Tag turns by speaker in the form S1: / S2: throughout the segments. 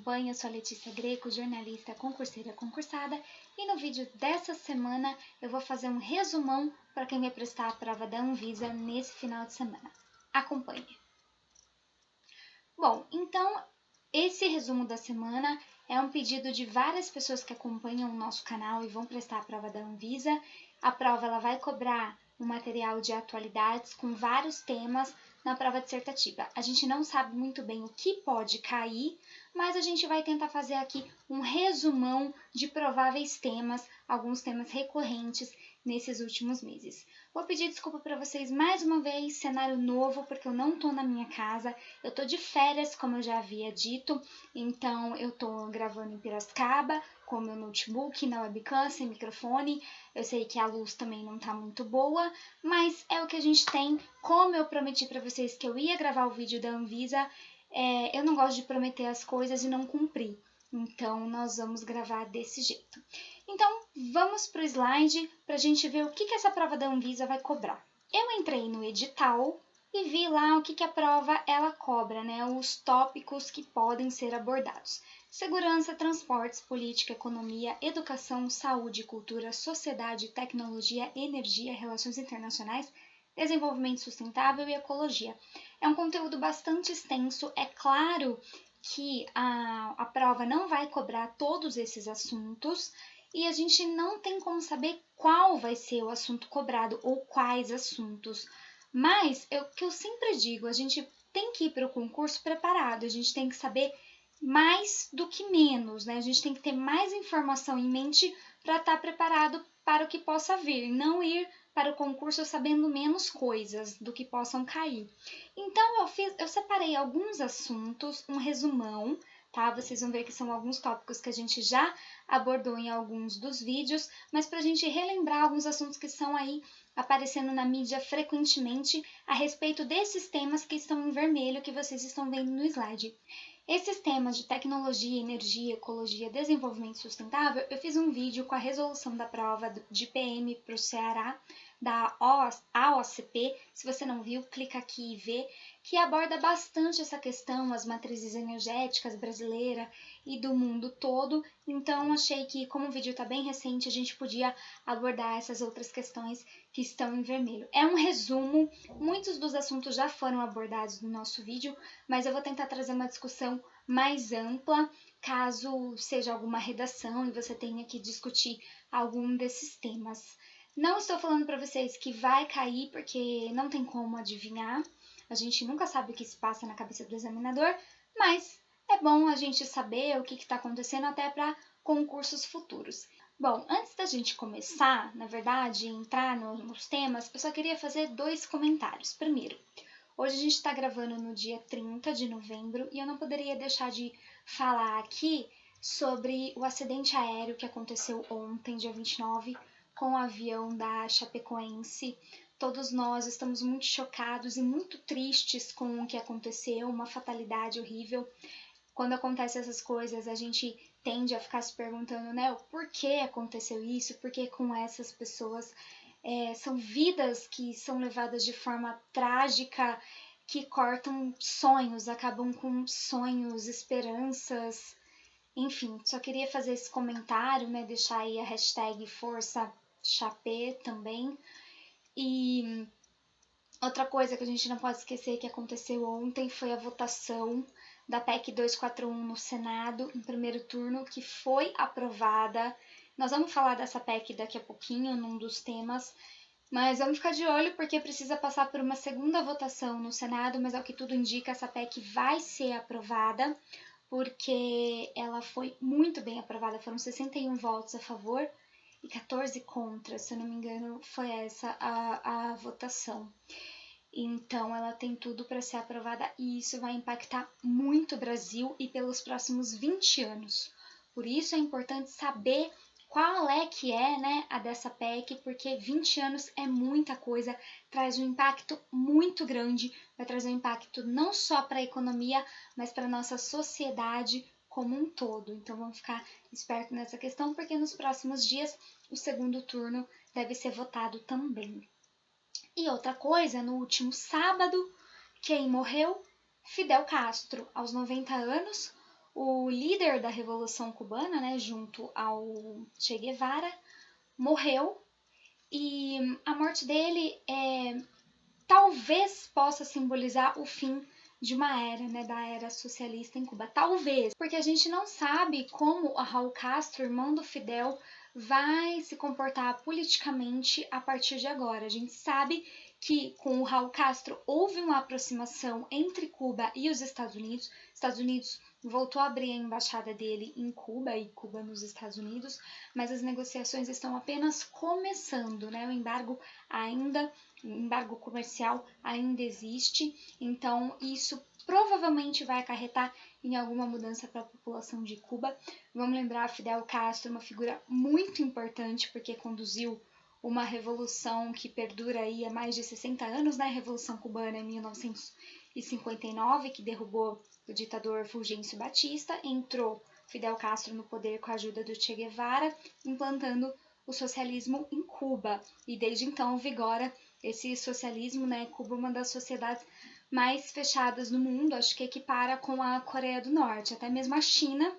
S1: acompanha, eu sou a Letícia Greco, jornalista, concurseira concursada, e no vídeo dessa semana eu vou fazer um resumão para quem vai prestar a prova da Anvisa nesse final de semana. Acompanhe! Bom, então esse resumo da semana é um pedido de várias pessoas que acompanham o nosso canal e vão prestar a prova da Anvisa. A prova ela vai cobrar um material de atualidades com vários temas na prova dissertativa. A gente não sabe muito bem o que pode cair, mas a gente vai tentar fazer aqui um resumão de prováveis temas, alguns temas recorrentes nesses últimos meses. Vou pedir desculpa para vocês mais uma vez, cenário novo, porque eu não tô na minha casa, eu tô de férias, como eu já havia dito, então eu tô gravando em Piracicaba, com meu notebook, na webcam, sem microfone. Eu sei que a luz também não tá muito boa, mas é o que a gente tem. Como eu prometi para vocês que eu ia gravar o vídeo da Anvisa, eu não gosto de prometer as coisas e não cumprir. Então, nós vamos gravar desse jeito. Então, vamos para o slide para a gente ver o que essa prova da Anvisa vai cobrar. Eu entrei no edital e vi lá o que a prova ela cobra, né? Os tópicos que podem ser abordados. Segurança, transportes, política, economia, educação, saúde, cultura, sociedade, tecnologia, energia, relações internacionais, desenvolvimento sustentável e ecologia. É um conteúdo bastante extenso, é claro que a prova não vai cobrar todos esses assuntos e a gente não tem como saber qual vai ser o assunto cobrado ou quais assuntos. Mas, o que eu sempre digo, a gente tem que ir para o concurso preparado, a gente tem que saber mais do que menos, né? A gente tem que ter mais informação em mente para estar preparado para o que possa vir, não ir para o concurso sabendo menos coisas do que possam cair. Então, eu separei alguns assuntos, um resumão, tá? Vocês vão ver que são alguns tópicos que a gente já abordou em alguns dos vídeos, mas para a gente relembrar alguns assuntos que estão aí aparecendo na mídia frequentemente a respeito desses temas que estão em vermelho que vocês estão vendo no slide. Esses temas de tecnologia, energia, ecologia, desenvolvimento sustentável, eu fiz um vídeo com a resolução da prova de PM para o Ceará, da AOCP. Se você não viu, clica aqui e vê, que aborda bastante essa questão, as matrizes energéticas brasileiras e do mundo todo. Então, achei que, como o vídeo está bem recente, a gente podia abordar essas outras questões que estão em vermelho. É um resumo, muitos dos assuntos já foram abordados no nosso vídeo, mas eu vou tentar trazer uma discussão mais ampla, caso seja alguma redação e você tenha que discutir algum desses temas. Não estou falando para vocês que vai cair, porque não tem como adivinhar. A gente nunca sabe o que se passa na cabeça do examinador, mas é bom a gente saber o que está acontecendo até para concursos futuros. Bom, antes da gente começar, na verdade, entrar nos temas, eu só queria fazer dois comentários. Primeiro, hoje a gente está gravando no dia 30 de novembro e eu não poderia deixar de falar aqui sobre o acidente aéreo que aconteceu ontem, dia 29, com o avião da Chapecoense. Todos nós estamos muito chocados e muito tristes com o que aconteceu, uma fatalidade horrível. Quando acontecem essas coisas, a gente tende a ficar se perguntando, né, o porquê aconteceu isso, porque com essas pessoas são vidas que são levadas de forma trágica, que cortam sonhos, acabam com sonhos, esperanças, enfim, só queria fazer esse comentário, né, deixar aí a hashtag Força Chapé também. E outra coisa que a gente não pode esquecer que aconteceu ontem foi a votação da PEC 241 no Senado, em primeiro turno, que foi aprovada. Nós vamos falar dessa PEC daqui a pouquinho, num dos temas, mas vamos ficar de olho porque precisa passar por uma segunda votação no Senado, mas ao que tudo indica, essa PEC vai ser aprovada, porque ela foi muito bem aprovada, foram 61 votos a favor e 14 contra, se eu não me engano, foi essa a votação. Então, ela tem tudo para ser aprovada e isso vai impactar muito o Brasil e pelos próximos 20 anos. Por isso é importante saber qual né, a dessa PEC, porque 20 anos é muita coisa, traz um impacto muito grande, vai trazer um impacto não só para a economia, mas para a nossa sociedade como um todo. Então, vamos ficar esperto nessa questão, porque nos próximos dias o segundo turno deve ser votado também. E outra coisa, no último sábado, quem morreu? Fidel Castro, aos 90 anos, o líder da Revolução Cubana, né, junto ao Che Guevara, morreu, e a morte dele talvez possa simbolizar o fim de uma era, né, da era socialista em Cuba. Talvez, porque a gente não sabe como a Raul Castro, irmão do Fidel, vai se comportar politicamente a partir de agora. A gente sabe que com o Raul Castro houve uma aproximação entre Cuba e os Estados Unidos. Estados Unidos voltou a abrir a embaixada dele em Cuba e Cuba nos Estados Unidos, mas as negociações estão apenas começando, né? O embargo comercial ainda existe, então isso provavelmente vai acarretar em alguma mudança para a população de Cuba. Vamos lembrar, Fidel Castro, uma figura muito importante porque conduziu uma revolução que perdura aí há mais de 60 anos, né? A Revolução Cubana em 1959, que derrubou o ditador Fulgêncio Batista, entrou Fidel Castro no poder com a ajuda do Che Guevara, implantando o socialismo em Cuba, e desde então vigora esse socialismo, né? Cuba é uma das sociedades mais fechadas no mundo, acho que equipara com a Coreia do Norte, até mesmo a China,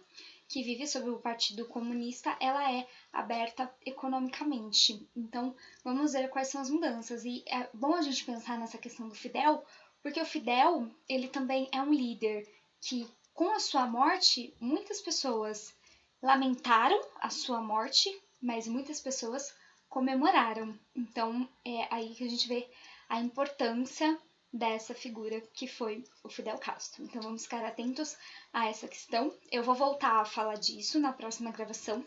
S1: que vive sob o Partido Comunista, ela é aberta economicamente. Então, vamos ver quais são as mudanças. E é bom a gente pensar nessa questão do Fidel, porque o Fidel, ele também é um líder que, com a sua morte, muitas pessoas lamentaram a sua morte, mas muitas pessoas comemoraram. Então, é aí que a gente vê a importância dessa figura que foi o Fidel Castro. Então vamos ficar atentos a essa questão. Eu vou voltar a falar disso na próxima gravação,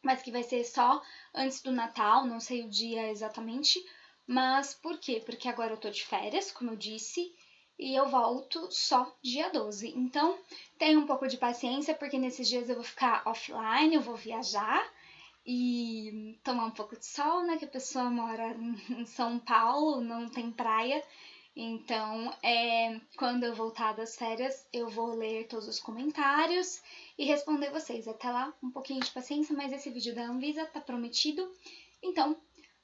S1: mas que vai ser só antes do Natal, não sei o dia exatamente. Mas por quê? Porque agora eu tô de férias, como eu disse, e eu volto só dia 12. Então, tenha um pouco de paciência, porque nesses dias eu vou ficar offline, eu vou viajar e tomar um pouco de sol, né? Que a pessoa mora em São Paulo, não tem praia. Então, quando eu voltar das férias, eu vou ler todos os comentários e responder vocês. Até lá, um pouquinho de paciência, mas esse vídeo da Anvisa tá prometido. Então,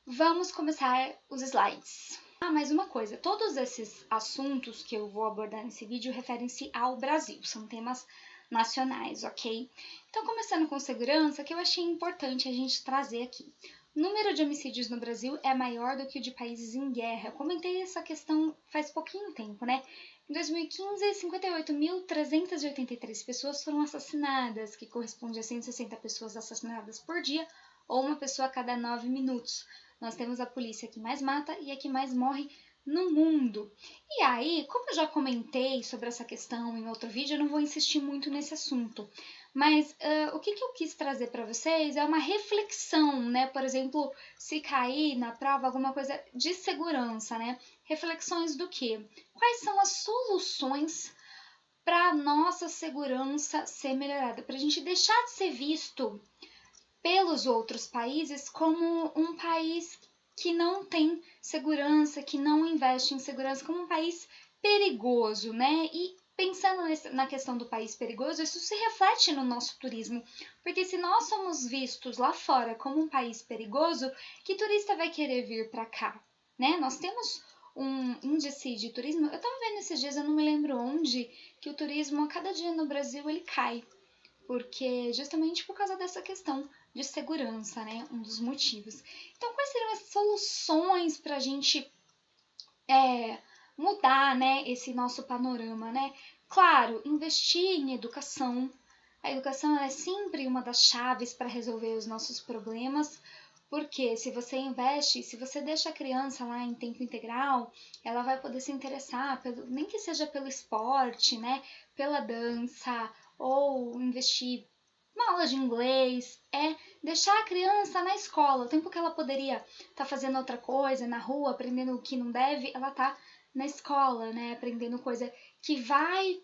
S1: vamos começar os slides. Mais uma coisa, todos esses assuntos que eu vou abordar nesse vídeo referem-se ao Brasil, são temas nacionais, ok? Então, começando com segurança, que eu achei importante a gente trazer aqui. O número de homicídios no Brasil é maior do que o de países em guerra. Eu comentei essa questão faz pouquinho tempo, né? Em 2015, 58.383 pessoas foram assassinadas, que corresponde a 160 pessoas assassinadas por dia, ou uma pessoa a cada 9 minutos. Nós temos a polícia que mais mata e a que mais morre no mundo. E aí, como eu já comentei sobre essa questão em outro vídeo, eu não vou insistir muito nesse assunto. Mas o que eu quis trazer para vocês é uma reflexão, né? Por exemplo, se cair na prova alguma coisa de segurança, né? Reflexões do quê? Quais são as soluções para a nossa segurança ser melhorada? Para a gente deixar de ser visto pelos outros países como um país que não tem segurança, que não investe em segurança, como um país perigoso, né? E pensando na questão do país perigoso, isso se reflete no nosso turismo, porque se nós somos vistos lá fora como um país perigoso, que turista vai querer vir para cá, né? Nós temos um índice de turismo, eu estava vendo esses dias, eu não me lembro onde, que o turismo a cada dia no Brasil ele cai, porque justamente por causa dessa questão de segurança, né? Um dos motivos. Então, quais seriam as soluções para a gente mudar, né, esse nosso panorama, né? Claro, investir em educação. A educação é sempre uma das chaves para resolver os nossos problemas, porque se você investe, se você deixa a criança lá em tempo integral, ela vai poder se interessar, nem que seja pelo esporte, né? Pela dança, ou investir uma aula de inglês, deixar a criança na escola. O tempo que ela poderia estar fazendo outra coisa, na rua, aprendendo o que não deve, ela tá na escola, né? Aprendendo coisa que vai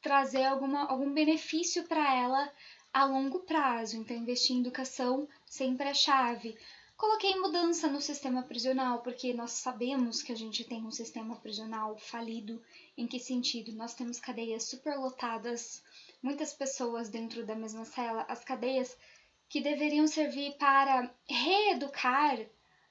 S1: trazer algum benefício para ela a longo prazo. Então, investir em educação sempre é chave. Coloquei mudança no sistema prisional, porque nós sabemos que a gente tem um sistema prisional falido. Em que sentido? Nós temos cadeias superlotadas, muitas pessoas dentro da mesma cela, as cadeias que deveriam servir para reeducar,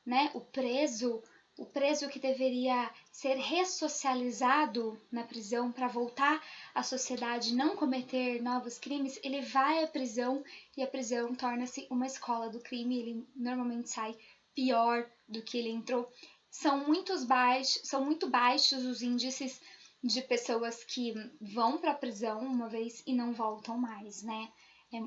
S1: né, o preso, o preso que deveria ser ressocializado na prisão para voltar à sociedade, não cometer novos crimes, ele vai à prisão e a prisão torna-se uma escola do crime, ele normalmente sai pior do que ele entrou. São muito baixos os índices de pessoas que vão para a prisão uma vez e não voltam mais, né?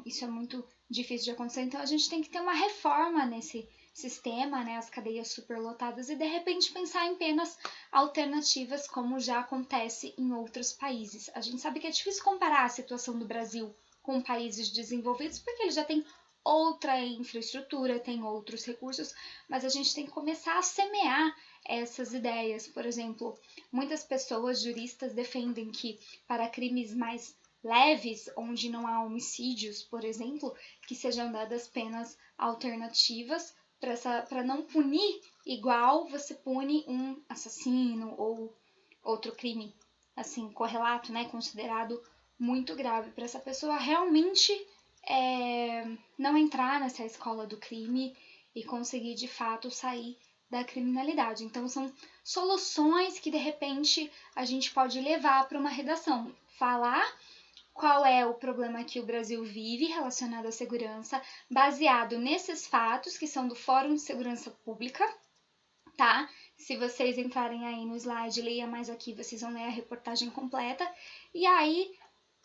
S1: Isso é muito difícil de acontecer, então a gente tem que ter uma reforma nesse sistema, né, as cadeias superlotadas, e de repente pensar em penas alternativas, como já acontece em outros países. A gente sabe que é difícil comparar a situação do Brasil com países desenvolvidos, porque eles já têm outra infraestrutura, tem outros recursos, mas a gente tem que começar a semear essas ideias. Por exemplo, muitas pessoas juristas defendem que para crimes mais leves, onde não há homicídios, por exemplo, que sejam dadas penas alternativas para não punir igual você pune um assassino ou outro crime assim correlato, né, considerado muito grave, para essa pessoa realmente não entrar nessa escola do crime e conseguir de fato sair da criminalidade. Então são soluções que de repente a gente pode levar para uma redação, falar qual é o problema que o Brasil vive relacionado à segurança, baseado nesses fatos que são do Fórum de Segurança Pública, tá? Se vocês entrarem aí no slide, leia mais aqui, vocês vão ler a reportagem completa, e aí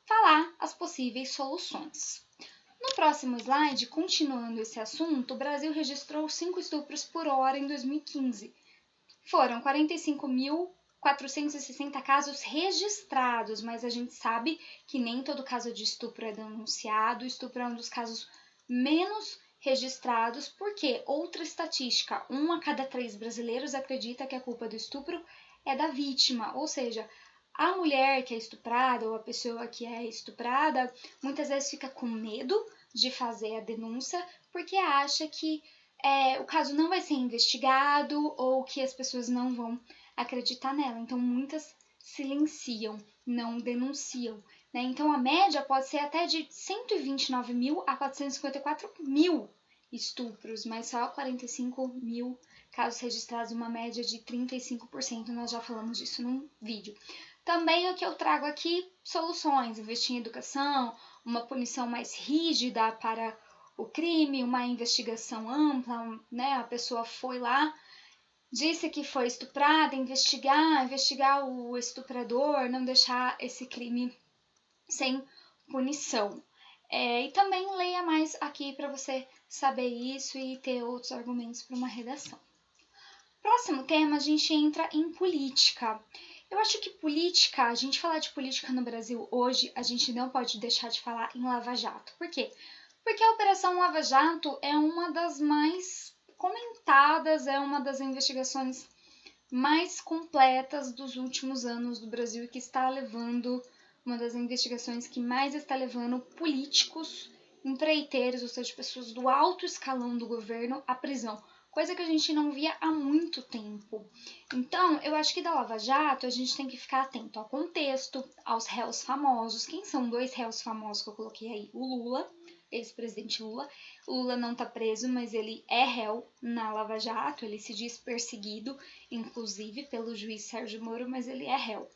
S1: falar as possíveis soluções. No próximo slide, continuando esse assunto, o Brasil registrou 5 estupros por hora em 2015. Foram 45.460 casos registrados, mas a gente sabe que nem todo caso de estupro é denunciado. O estupro é um dos casos menos registrados, porque outra estatística, 1 a cada 3 brasileiros acredita que a culpa do estupro é da vítima, ou seja, a mulher que é estuprada ou a pessoa que é estuprada muitas vezes fica com medo de fazer a denúncia porque acha que o caso não vai ser investigado ou que as pessoas não vão acreditar nela. Então, muitas silenciam, não denunciam, né? Então, a média pode ser até de 129 mil a 454 mil estupros, mas só 45 mil casos registrados, uma média de 35%. Nós já falamos disso num vídeo. Também o que eu trago aqui, soluções, investir em educação, uma punição mais rígida para o crime, uma investigação ampla, né? A pessoa foi lá, disse que foi estuprada, investigar o estuprador, não deixar esse crime sem punição. E também leia mais aqui para você saber isso e ter outros argumentos para uma redação. Próximo tema, a gente entra em política. Eu acho que política, a gente falar de política no Brasil hoje, a gente não pode deixar de falar em Lava Jato. Por quê? Porque a Operação Lava Jato é uma das mais comentadas, é uma das investigações mais completas dos últimos anos do Brasil e que está levando, uma das investigações que mais está levando políticos, empreiteiros, ou seja, pessoas do alto escalão do governo à prisão, coisa que a gente não via há muito tempo. Então, eu acho que da Lava Jato a gente tem que ficar atento ao contexto, aos réus famosos. Quem são 2 réus famosos que eu coloquei aí? O Lula, ex-presidente Lula. O Lula não está preso, mas ele é réu na Lava Jato, ele se diz perseguido, inclusive pelo juiz Sérgio Moro, mas ele é réu.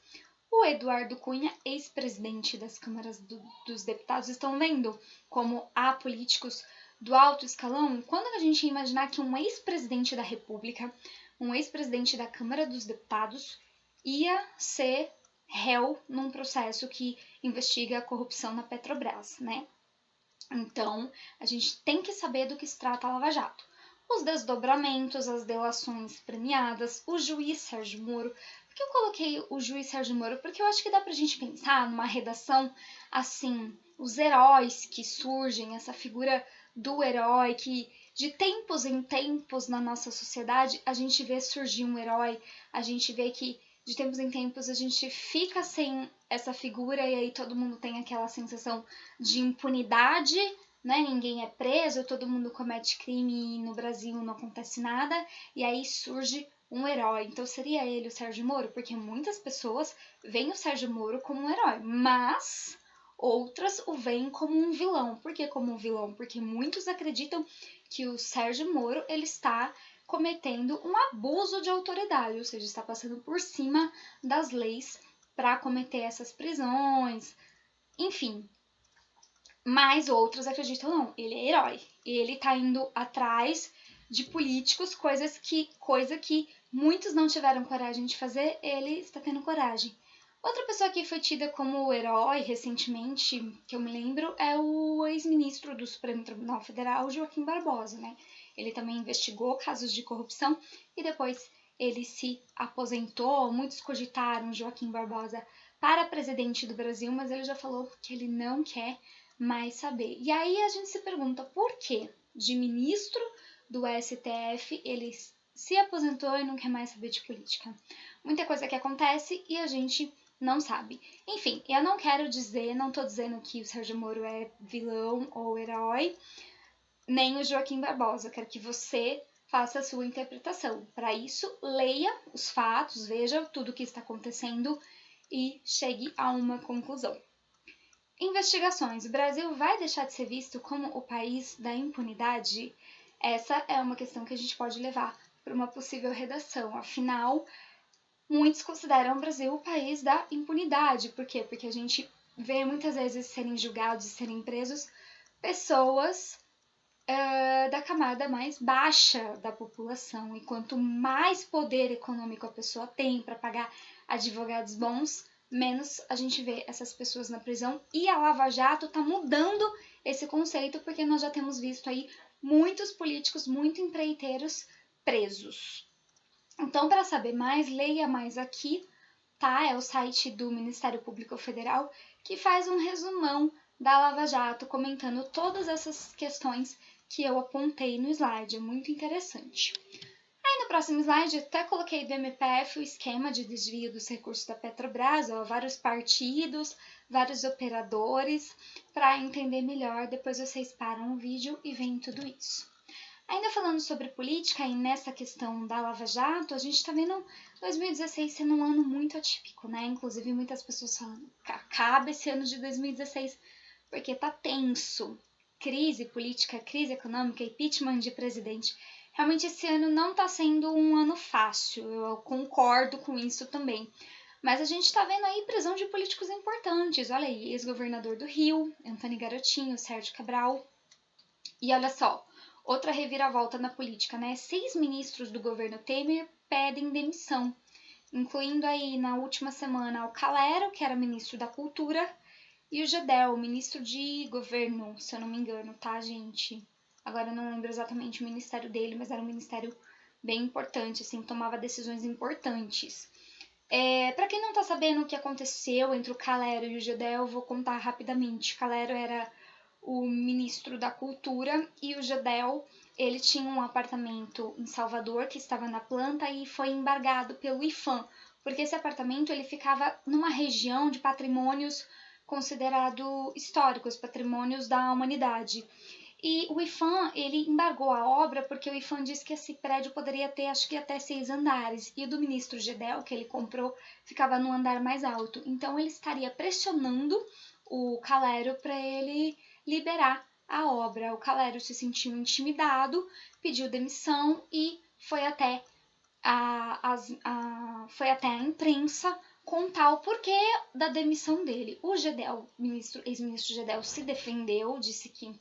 S1: O Eduardo Cunha, ex-presidente das câmaras dos deputados, estão vendo como há políticos do alto escalão? Quando a gente imaginar que um ex-presidente da República, um ex-presidente da Câmara dos Deputados, ia ser réu num processo que investiga a corrupção na Petrobras, né? Então, a gente tem que saber do que se trata a Lava Jato. Os desdobramentos, as delações premiadas, o juiz Sérgio Moro. Por que eu coloquei o juiz Sérgio Moro? Porque eu acho que dá pra gente pensar numa redação assim, os heróis que surgem, essa figura do herói que de tempos em tempos na nossa sociedade a gente vê surgir um herói, a gente vê que de tempos em tempos a gente fica sem essa figura e aí todo mundo tem aquela sensação de impunidade, né? Ninguém é preso, todo mundo comete crime e no Brasil não acontece nada, e aí surge um herói. Então seria ele o Sérgio Moro? Porque muitas pessoas veem o Sérgio Moro como um herói, mas outras o veem como um vilão. Por que como um vilão? Porque muitos acreditam que o Sérgio Moro ele está cometendo um abuso de autoridade, ou seja, está passando por cima das leis para cometer essas prisões, enfim. Mas outros acreditam não, ele é herói, ele tá indo atrás de políticos, coisa que muitos não tiveram coragem de fazer, ele está tendo coragem. Outra pessoa que foi tida como herói recentemente, que eu me lembro, é o ex-ministro do Supremo Tribunal Federal, Joaquim Barbosa, né? Ele também investigou casos de corrupção e depois ele se aposentou. Muitos cogitaram Joaquim Barbosa para presidente do Brasil, mas ele já falou que ele não quer mais saber. E aí a gente se pergunta por que de ministro do STF ele se aposentou e não quer mais saber de política. Muita coisa que acontece e a gente não sabe. Enfim, eu não quero dizer, não tô dizendo que o Sérgio Moro é vilão ou herói, nem o Joaquim Barbosa. Eu quero que você faça a sua interpretação. Para isso, leia os fatos, veja tudo o que está acontecendo e chegue a uma conclusão. Investigações. O Brasil vai deixar de ser visto como o país da impunidade? Essa é uma questão que a gente pode levar para uma possível redação. Afinal, muitos consideram o Brasil o país da impunidade. Por quê? Porque a gente vê muitas vezes serem julgados e serem presos pessoas da camada mais baixa da população. E quanto mais poder econômico a pessoa tem para pagar advogados bons, menos a gente vê essas pessoas na prisão. E a Lava Jato está mudando esse conceito, porque nós já temos visto aí muitos políticos, muito empreiteiros presos. Então, para saber mais, leia mais aqui, tá? É o site do Ministério Público Federal que faz um resumão da Lava Jato, comentando todas essas questões que eu apontei no slide. É muito interessante. Aí no próximo slide, até coloquei do MPF o esquema de desvio dos recursos da Petrobras, ó, vários partidos, vários operadores, para entender melhor. Depois vocês param o vídeo e veem tudo isso. Ainda falando sobre política e nessa questão da Lava Jato, a gente está vendo 2016 sendo um ano muito atípico, né? Inclusive muitas pessoas falando que acaba esse ano de 2016 porque tá tenso. Crise política, crise econômica, impeachment de presidente. Realmente esse ano não está sendo um ano fácil, eu concordo com isso também. Mas a gente está vendo aí prisão de políticos importantes. Olha aí, ex-governador do Rio, Antônio Garotinho, Sérgio Cabral. E olha só, outra reviravolta na política, né? 6 ministros do governo Temer pedem demissão, incluindo aí na última semana o Calero, que era ministro da Cultura, e o Gedel, ministro de governo, se eu não me engano, tá, gente? Agora eu não lembro exatamente o ministério dele, mas era um ministério bem importante, assim, tomava decisões importantes. Para quem não tá sabendo o que aconteceu entre o Calero e o Gedel, eu vou contar rapidamente. O Calero era o ministro da Cultura e o Gedel, ele tinha um apartamento em Salvador que estava na planta e foi embargado pelo IPHAN, porque esse apartamento ele ficava numa região de patrimônios considerados históricos, patrimônios da humanidade. E o IPHAN, ele embargou a obra porque o IPHAN disse que esse prédio poderia ter, acho que até 6 andares. E o do ministro Gedel, que ele comprou, ficava no andar mais alto. Então, ele estaria pressionando o Calero para ele liberar a obra. O Calero se sentiu intimidado, pediu demissão e foi até foi até a imprensa contar o porquê da demissão dele. O Gedel, ex-ministro Gedel, se defendeu, disse que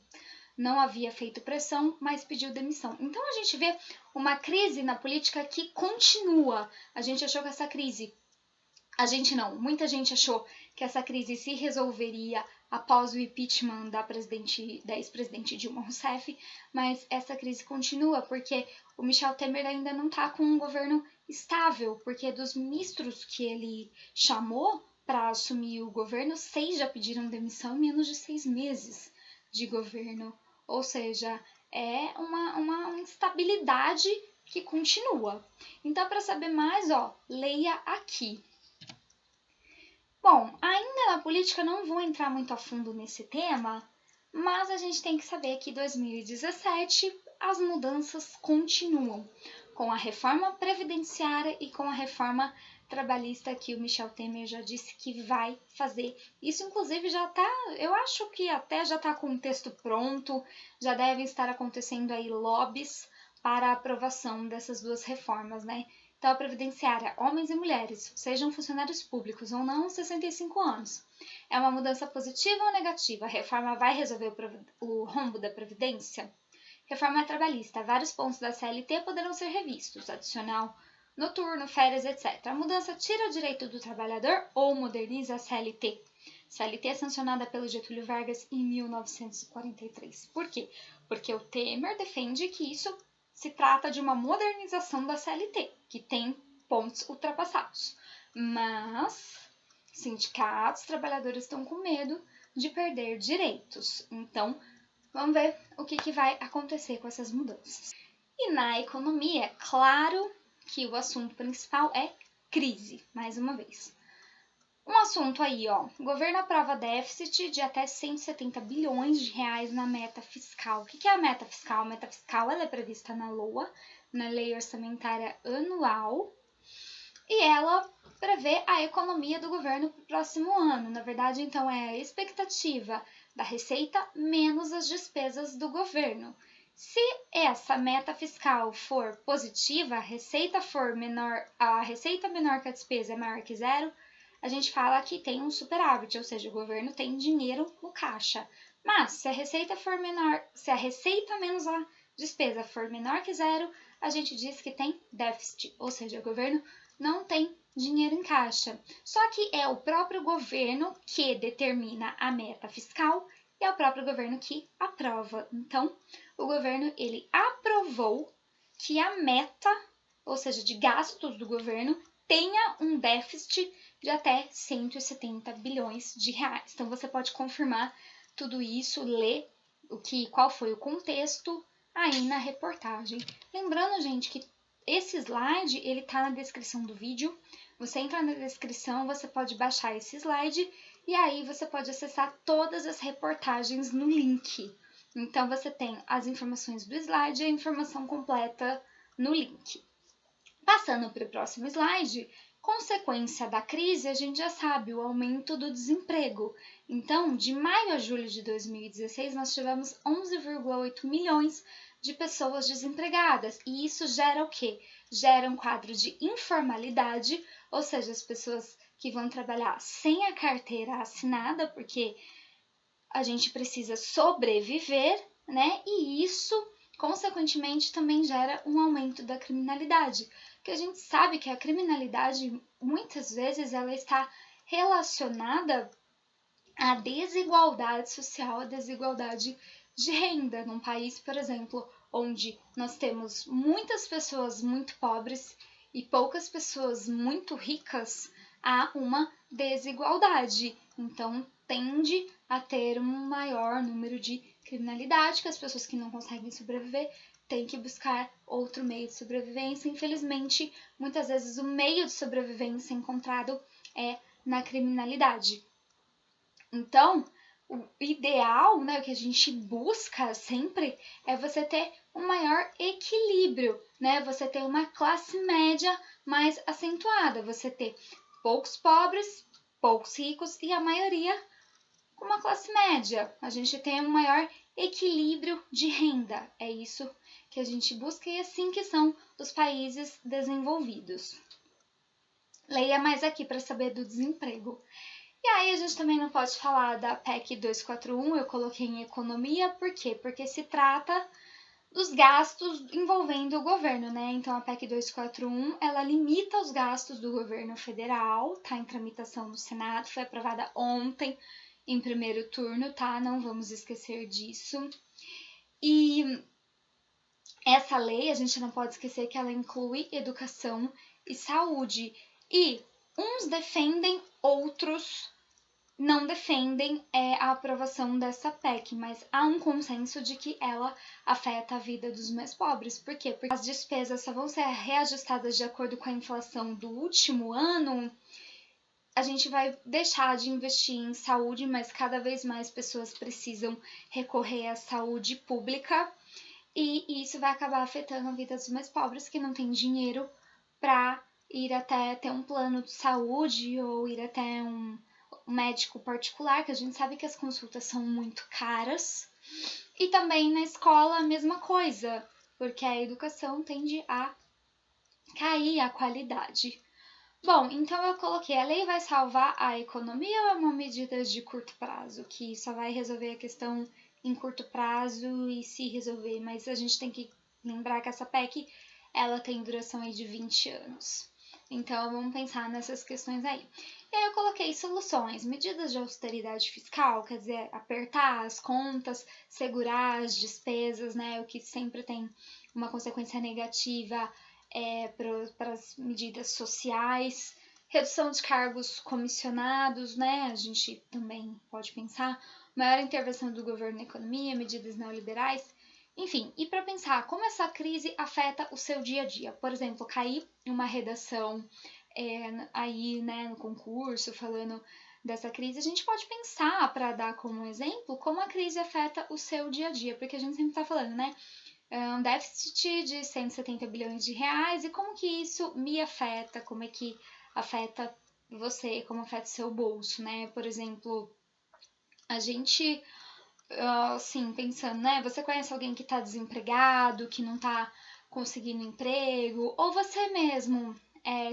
S1: não havia feito pressão, mas pediu demissão. Então a gente vê uma crise na política que continua. A gente achou que essa crise, muita gente achou que essa crise se resolveria após o impeachment da ex-presidente Dilma Rousseff, mas essa crise continua porque o Michel Temer ainda não está com um governo estável, porque dos ministros que ele chamou para assumir o governo, 6 já pediram demissão em menos de 6 meses de governo. Ou seja, é uma instabilidade que continua. Então, para saber mais, leia aqui. Bom, ainda na política não vou entrar muito a fundo nesse tema, mas a gente tem que saber que em 2017 as mudanças continuam, com a reforma previdenciária e com a reforma trabalhista que o Michel Temer já disse que vai fazer. Isso inclusive já tá, eu acho que até já tá com o texto pronto, já devem estar acontecendo aí lobbies para a aprovação dessas duas reformas, né? Então, a previdenciária, homens e mulheres, sejam funcionários públicos ou não, 65 anos. É uma mudança positiva ou negativa? A reforma vai resolver o rombo da Previdência? Reforma trabalhista. Vários pontos da CLT poderão ser revistos. Adicional noturno, férias, etc. A mudança tira o direito do trabalhador ou moderniza a CLT? CLT é sancionada pelo Getúlio Vargas em 1943. Por quê? Porque o Temer defende que isso se trata de uma modernização da CLT, que tem pontos ultrapassados. Mas sindicatos, trabalhadores estão com medo de perder direitos. Então, vamos ver o que vai acontecer com essas mudanças. E na economia, claro que o assunto principal é crise, mais uma vez. Um assunto aí, ó. O governo aprova déficit de até 170 bilhões de reais na meta fiscal. O que é a meta fiscal? A meta fiscal ela é prevista na LOA, na Lei Orçamentária Anual, e ela prevê a economia do governo para o próximo ano. Na verdade, então, é a expectativa da receita menos as despesas do governo. Se essa meta fiscal for positiva, a receita menor que a despesa é maior que zero, a gente fala que tem um superávit, ou seja, o governo tem dinheiro no caixa. Mas se a receita menos a despesa for menor que zero, a gente diz que tem déficit, ou seja, o governo não tem dinheiro em caixa. Só que é o próprio governo que determina a meta fiscal e é o próprio governo que aprova. Então, o governo ele aprovou que a meta, ou seja, de gastos do governo, tenha um déficit de até 170 bilhões de reais. Então, você pode confirmar tudo isso, ler qual foi o contexto aí na reportagem. Lembrando, gente, que esse slide ele tá na descrição do vídeo. Você entra na descrição, você pode baixar esse slide e aí você pode acessar todas as reportagens no link. Então, você tem as informações do slide e a informação completa no link. Passando para o próximo slide, consequência da crise, a gente já sabe, o aumento do desemprego. Então, de maio a julho de 2016, nós tivemos 11,8 milhões de pessoas desempregadas. E isso gera o quê? Gera um quadro de informalidade, ou seja, as pessoas que vão trabalhar sem a carteira assinada, porque a gente precisa sobreviver, né? E isso, consequentemente, também gera um aumento da criminalidade. Porque a gente sabe que a criminalidade, muitas vezes, ela está relacionada à desigualdade social, à desigualdade de renda. Num país, por exemplo, onde nós temos muitas pessoas muito pobres e poucas pessoas muito ricas, há uma desigualdade. Então, tende a ter um maior número de criminalidade, que as pessoas que não conseguem sobreviver têm que buscar outro meio de sobrevivência. Infelizmente, muitas vezes o meio de sobrevivência encontrado é na criminalidade. Então, o ideal, né, o que a gente busca sempre é você ter um maior equilíbrio, né? Você ter uma classe média mais acentuada, você ter poucos pobres, poucos ricos e a maioria com uma classe média. A gente tem um maior equilíbrio de renda. É isso que a gente busca e assim que são os países desenvolvidos. Leia mais aqui para saber do desemprego. E aí a gente também não pode falar da PEC 241, eu coloquei em economia, por quê? Porque se trata dos gastos envolvendo o governo, né? Então a PEC 241, ela limita os gastos do governo federal, tá em tramitação no Senado, foi aprovada ontem em primeiro turno, tá? Não vamos esquecer disso. E essa lei, a gente não pode esquecer que ela inclui educação e saúde. E uns defendem, outros não defendem a aprovação dessa PEC, mas há um consenso de que ela afeta a vida dos mais pobres. Por quê? Porque as despesas só vão ser reajustadas de acordo com a inflação do último ano. A gente vai deixar de investir em saúde, mas cada vez mais pessoas precisam recorrer à saúde pública e isso vai acabar afetando a vida dos mais pobres que não têm dinheiro para ir até ter um plano de saúde ou ir até um médico particular, que a gente sabe que as consultas são muito caras. E também na escola a mesma coisa. porque a educação tende a cair a qualidade. Bom, então eu coloquei, a lei vai salvar a economia ou é uma medida de curto prazo, que só vai resolver a questão em curto prazo e se resolver, mas a gente tem que lembrar que essa PEC, ela tem duração aí de 20 anos. Então, vamos pensar nessas questões aí. E aí eu coloquei soluções, medidas de austeridade fiscal, quer dizer, apertar as contas, segurar as despesas, né, o que sempre tem uma consequência negativa para as medidas sociais, redução de cargos comissionados, né? A gente também pode pensar, maior intervenção do governo na economia, medidas neoliberais, enfim, e para pensar como essa crise afeta o seu dia a dia. Por exemplo, cair uma redação aí, né, no concurso, falando dessa crise, a gente pode pensar, para dar como exemplo, como a crise afeta o seu dia a dia, porque a gente sempre está falando, né? Um déficit de 170 bilhões de reais e como que isso me afeta, como é que afeta você, como afeta o seu bolso, né? Por exemplo, a gente, assim, pensando, né? Você conhece alguém que está desempregado, que não está conseguindo emprego, ou você mesmo,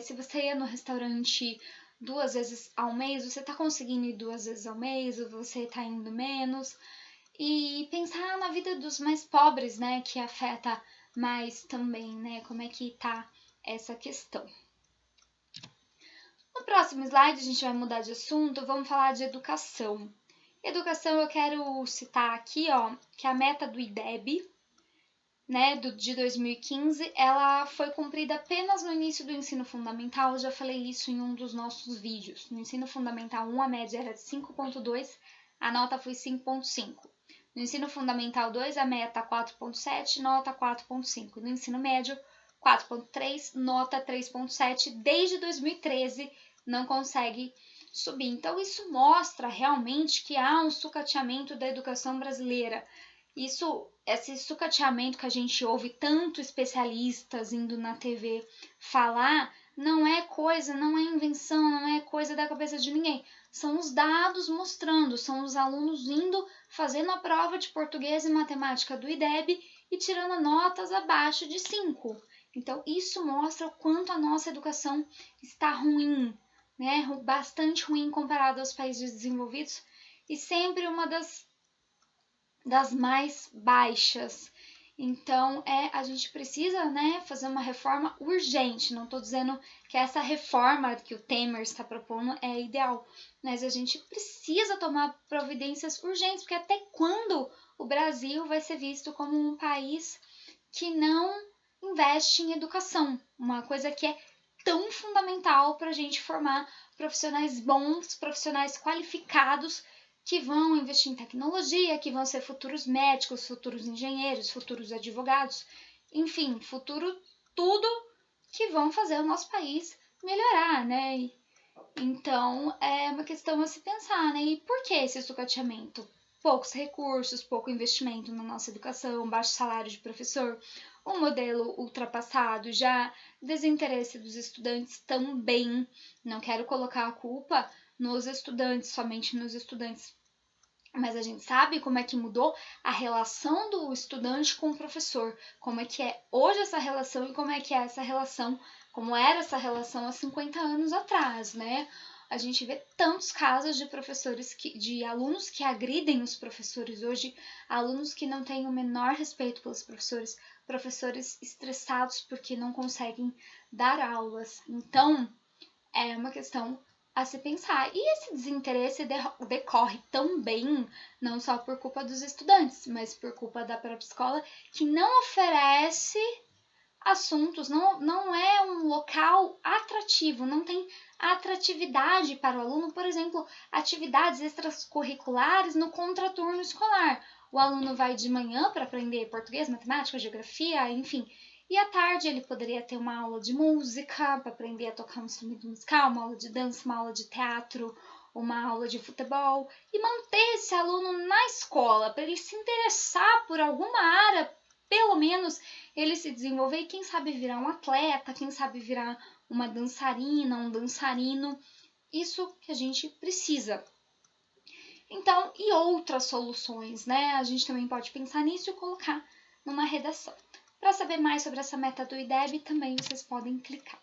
S1: se você ia no restaurante 2 vezes ao mês, você está conseguindo ir 2 vezes ao mês, ou você está indo menos, e pensar na vida dos mais pobres, né, que afeta mais também, né, como é que tá essa questão. No próximo slide a gente vai mudar de assunto, vamos falar de educação. Educação eu quero citar aqui, ó, que a meta do IDEB, né, de 2015, ela foi cumprida apenas no início do ensino fundamental, eu já falei isso em um dos nossos vídeos. No ensino fundamental 1, a média era de 5.2, a nota foi 5.5. No ensino fundamental 2, a meta 4.7, nota 4.5. No ensino médio, 4.3, nota 3.7. Desde 2013 não consegue subir. Então isso mostra realmente que há um sucateamento da educação brasileira. Esse sucateamento que a gente ouve tanto especialistas indo na TV falar, não é coisa, não é invenção, não é coisa da cabeça de ninguém. São os dados mostrando, são os alunos indo fazendo a prova de português e matemática do IDEB e tirando notas abaixo de 5. Então, isso mostra o quanto a nossa educação está ruim, né? Bastante ruim comparado aos países desenvolvidos e sempre uma das mais baixas. Então, a gente precisa, né, fazer uma reforma urgente. Não estou dizendo que essa reforma que o Temer está propondo é ideal, mas a gente precisa tomar providências urgentes, porque até quando o Brasil vai ser visto como um país que não investe em educação? Uma coisa que é tão fundamental para a gente formar profissionais bons, profissionais qualificados, que vão investir em tecnologia, que vão ser futuros médicos, futuros engenheiros, futuros advogados, enfim, futuro tudo que vão fazer o nosso país melhorar, né? Então, é uma questão a se pensar, né? E por que esse sucateamento? Poucos recursos, pouco investimento na nossa educação, baixo salário de professor, um modelo ultrapassado, já desinteresse dos estudantes também. Não quero colocar a culpa nos estudantes, somente nos estudantes. Mas a gente sabe como é que mudou a relação do estudante com o professor, como é que é hoje essa relação e como é que é essa relação, como era essa relação há 50 anos atrás, né? A gente vê tantos casos de professores, de alunos que agridem os professores hoje, alunos que não têm o menor respeito pelos professores, professores estressados porque não conseguem dar aulas. Então, é uma questão a se pensar. E esse desinteresse decorre também não só por culpa dos estudantes, mas por culpa da própria escola, que não oferece assuntos, não é um local atrativo, não tem atratividade para o aluno, por exemplo, atividades extracurriculares no contraturno escolar. O aluno vai de manhã para aprender português, matemática, geografia, enfim, e à tarde ele poderia ter uma aula de música para aprender a tocar um instrumento musical, uma aula de dança, uma aula de teatro, uma aula de futebol, e manter esse aluno na escola para ele se interessar por alguma área, pelo menos ele se desenvolver e quem sabe virar um atleta, quem sabe virar uma dançarina, um dançarino. Isso que a gente precisa. Então, e outras soluções, né? A gente também pode pensar nisso e colocar numa redação. Para saber mais sobre essa meta do IDEB, também vocês podem clicar.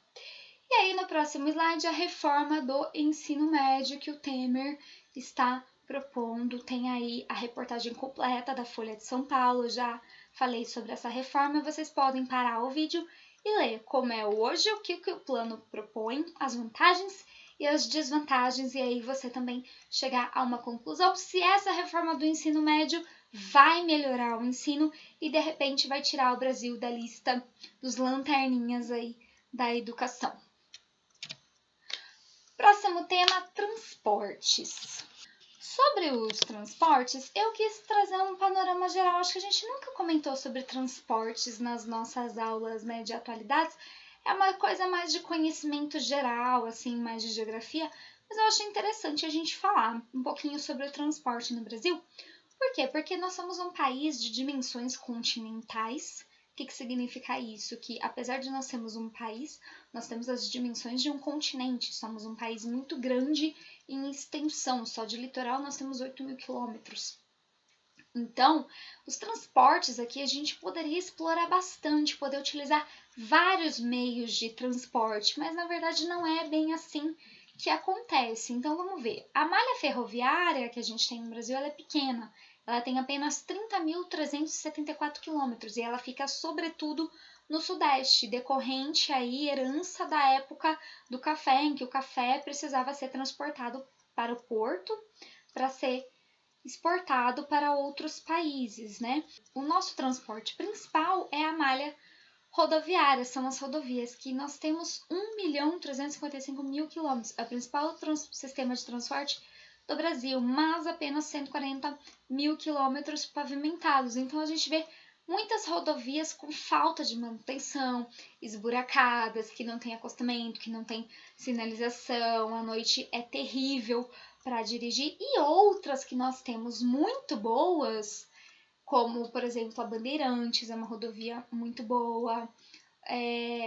S1: E aí, no próximo slide, a reforma do ensino médio que o Temer está propondo. Tem aí a reportagem completa da Folha de São Paulo, já falei sobre essa reforma. Vocês podem parar o vídeo e ler como é hoje, o que o plano propõe, as vantagens e as desvantagens, e aí você também chegar a uma conclusão se essa reforma do ensino médio vai melhorar o ensino e de repente vai tirar o Brasil da lista dos lanterninhas aí da educação. Próximo tema, transportes. Sobre os transportes, eu quis trazer um panorama geral. Acho que a gente nunca comentou sobre transportes nas nossas aulas, né, de atualidades. É uma coisa mais de conhecimento geral, assim, mais de geografia. Mas eu acho interessante a gente falar um pouquinho sobre o transporte no Brasil. Por quê? Porque nós somos um país de dimensões continentais. O que significa isso? Que apesar de nós sermos um país, nós temos as dimensões de um continente. Somos um país muito grande em extensão. Só de litoral nós temos 8.000 quilômetros. Então, os transportes aqui a gente poderia explorar bastante, poder utilizar vários meios de transporte, mas na verdade não é bem assim que acontece. Então, vamos ver. A malha ferroviária que a gente tem no Brasil, ela é pequena. Ela tem apenas 30.374 quilômetros e ela fica, sobretudo, no Sudeste, decorrente aí herança da época do café, em que o café precisava ser transportado para o porto para ser exportado para outros países, né? O nosso transporte principal é a malha rodoviária, são as rodovias, que nós temos 1.355.000 quilômetros, é o principal sistema de transporte do Brasil, mas apenas 140.000 quilômetros pavimentados. Então a gente vê muitas rodovias com falta de manutenção, esburacadas, que não tem acostamento, que não tem sinalização, à noite é terrível para dirigir, e outras que nós temos muito boas, como, por exemplo, a Bandeirantes, é uma rodovia muito boa.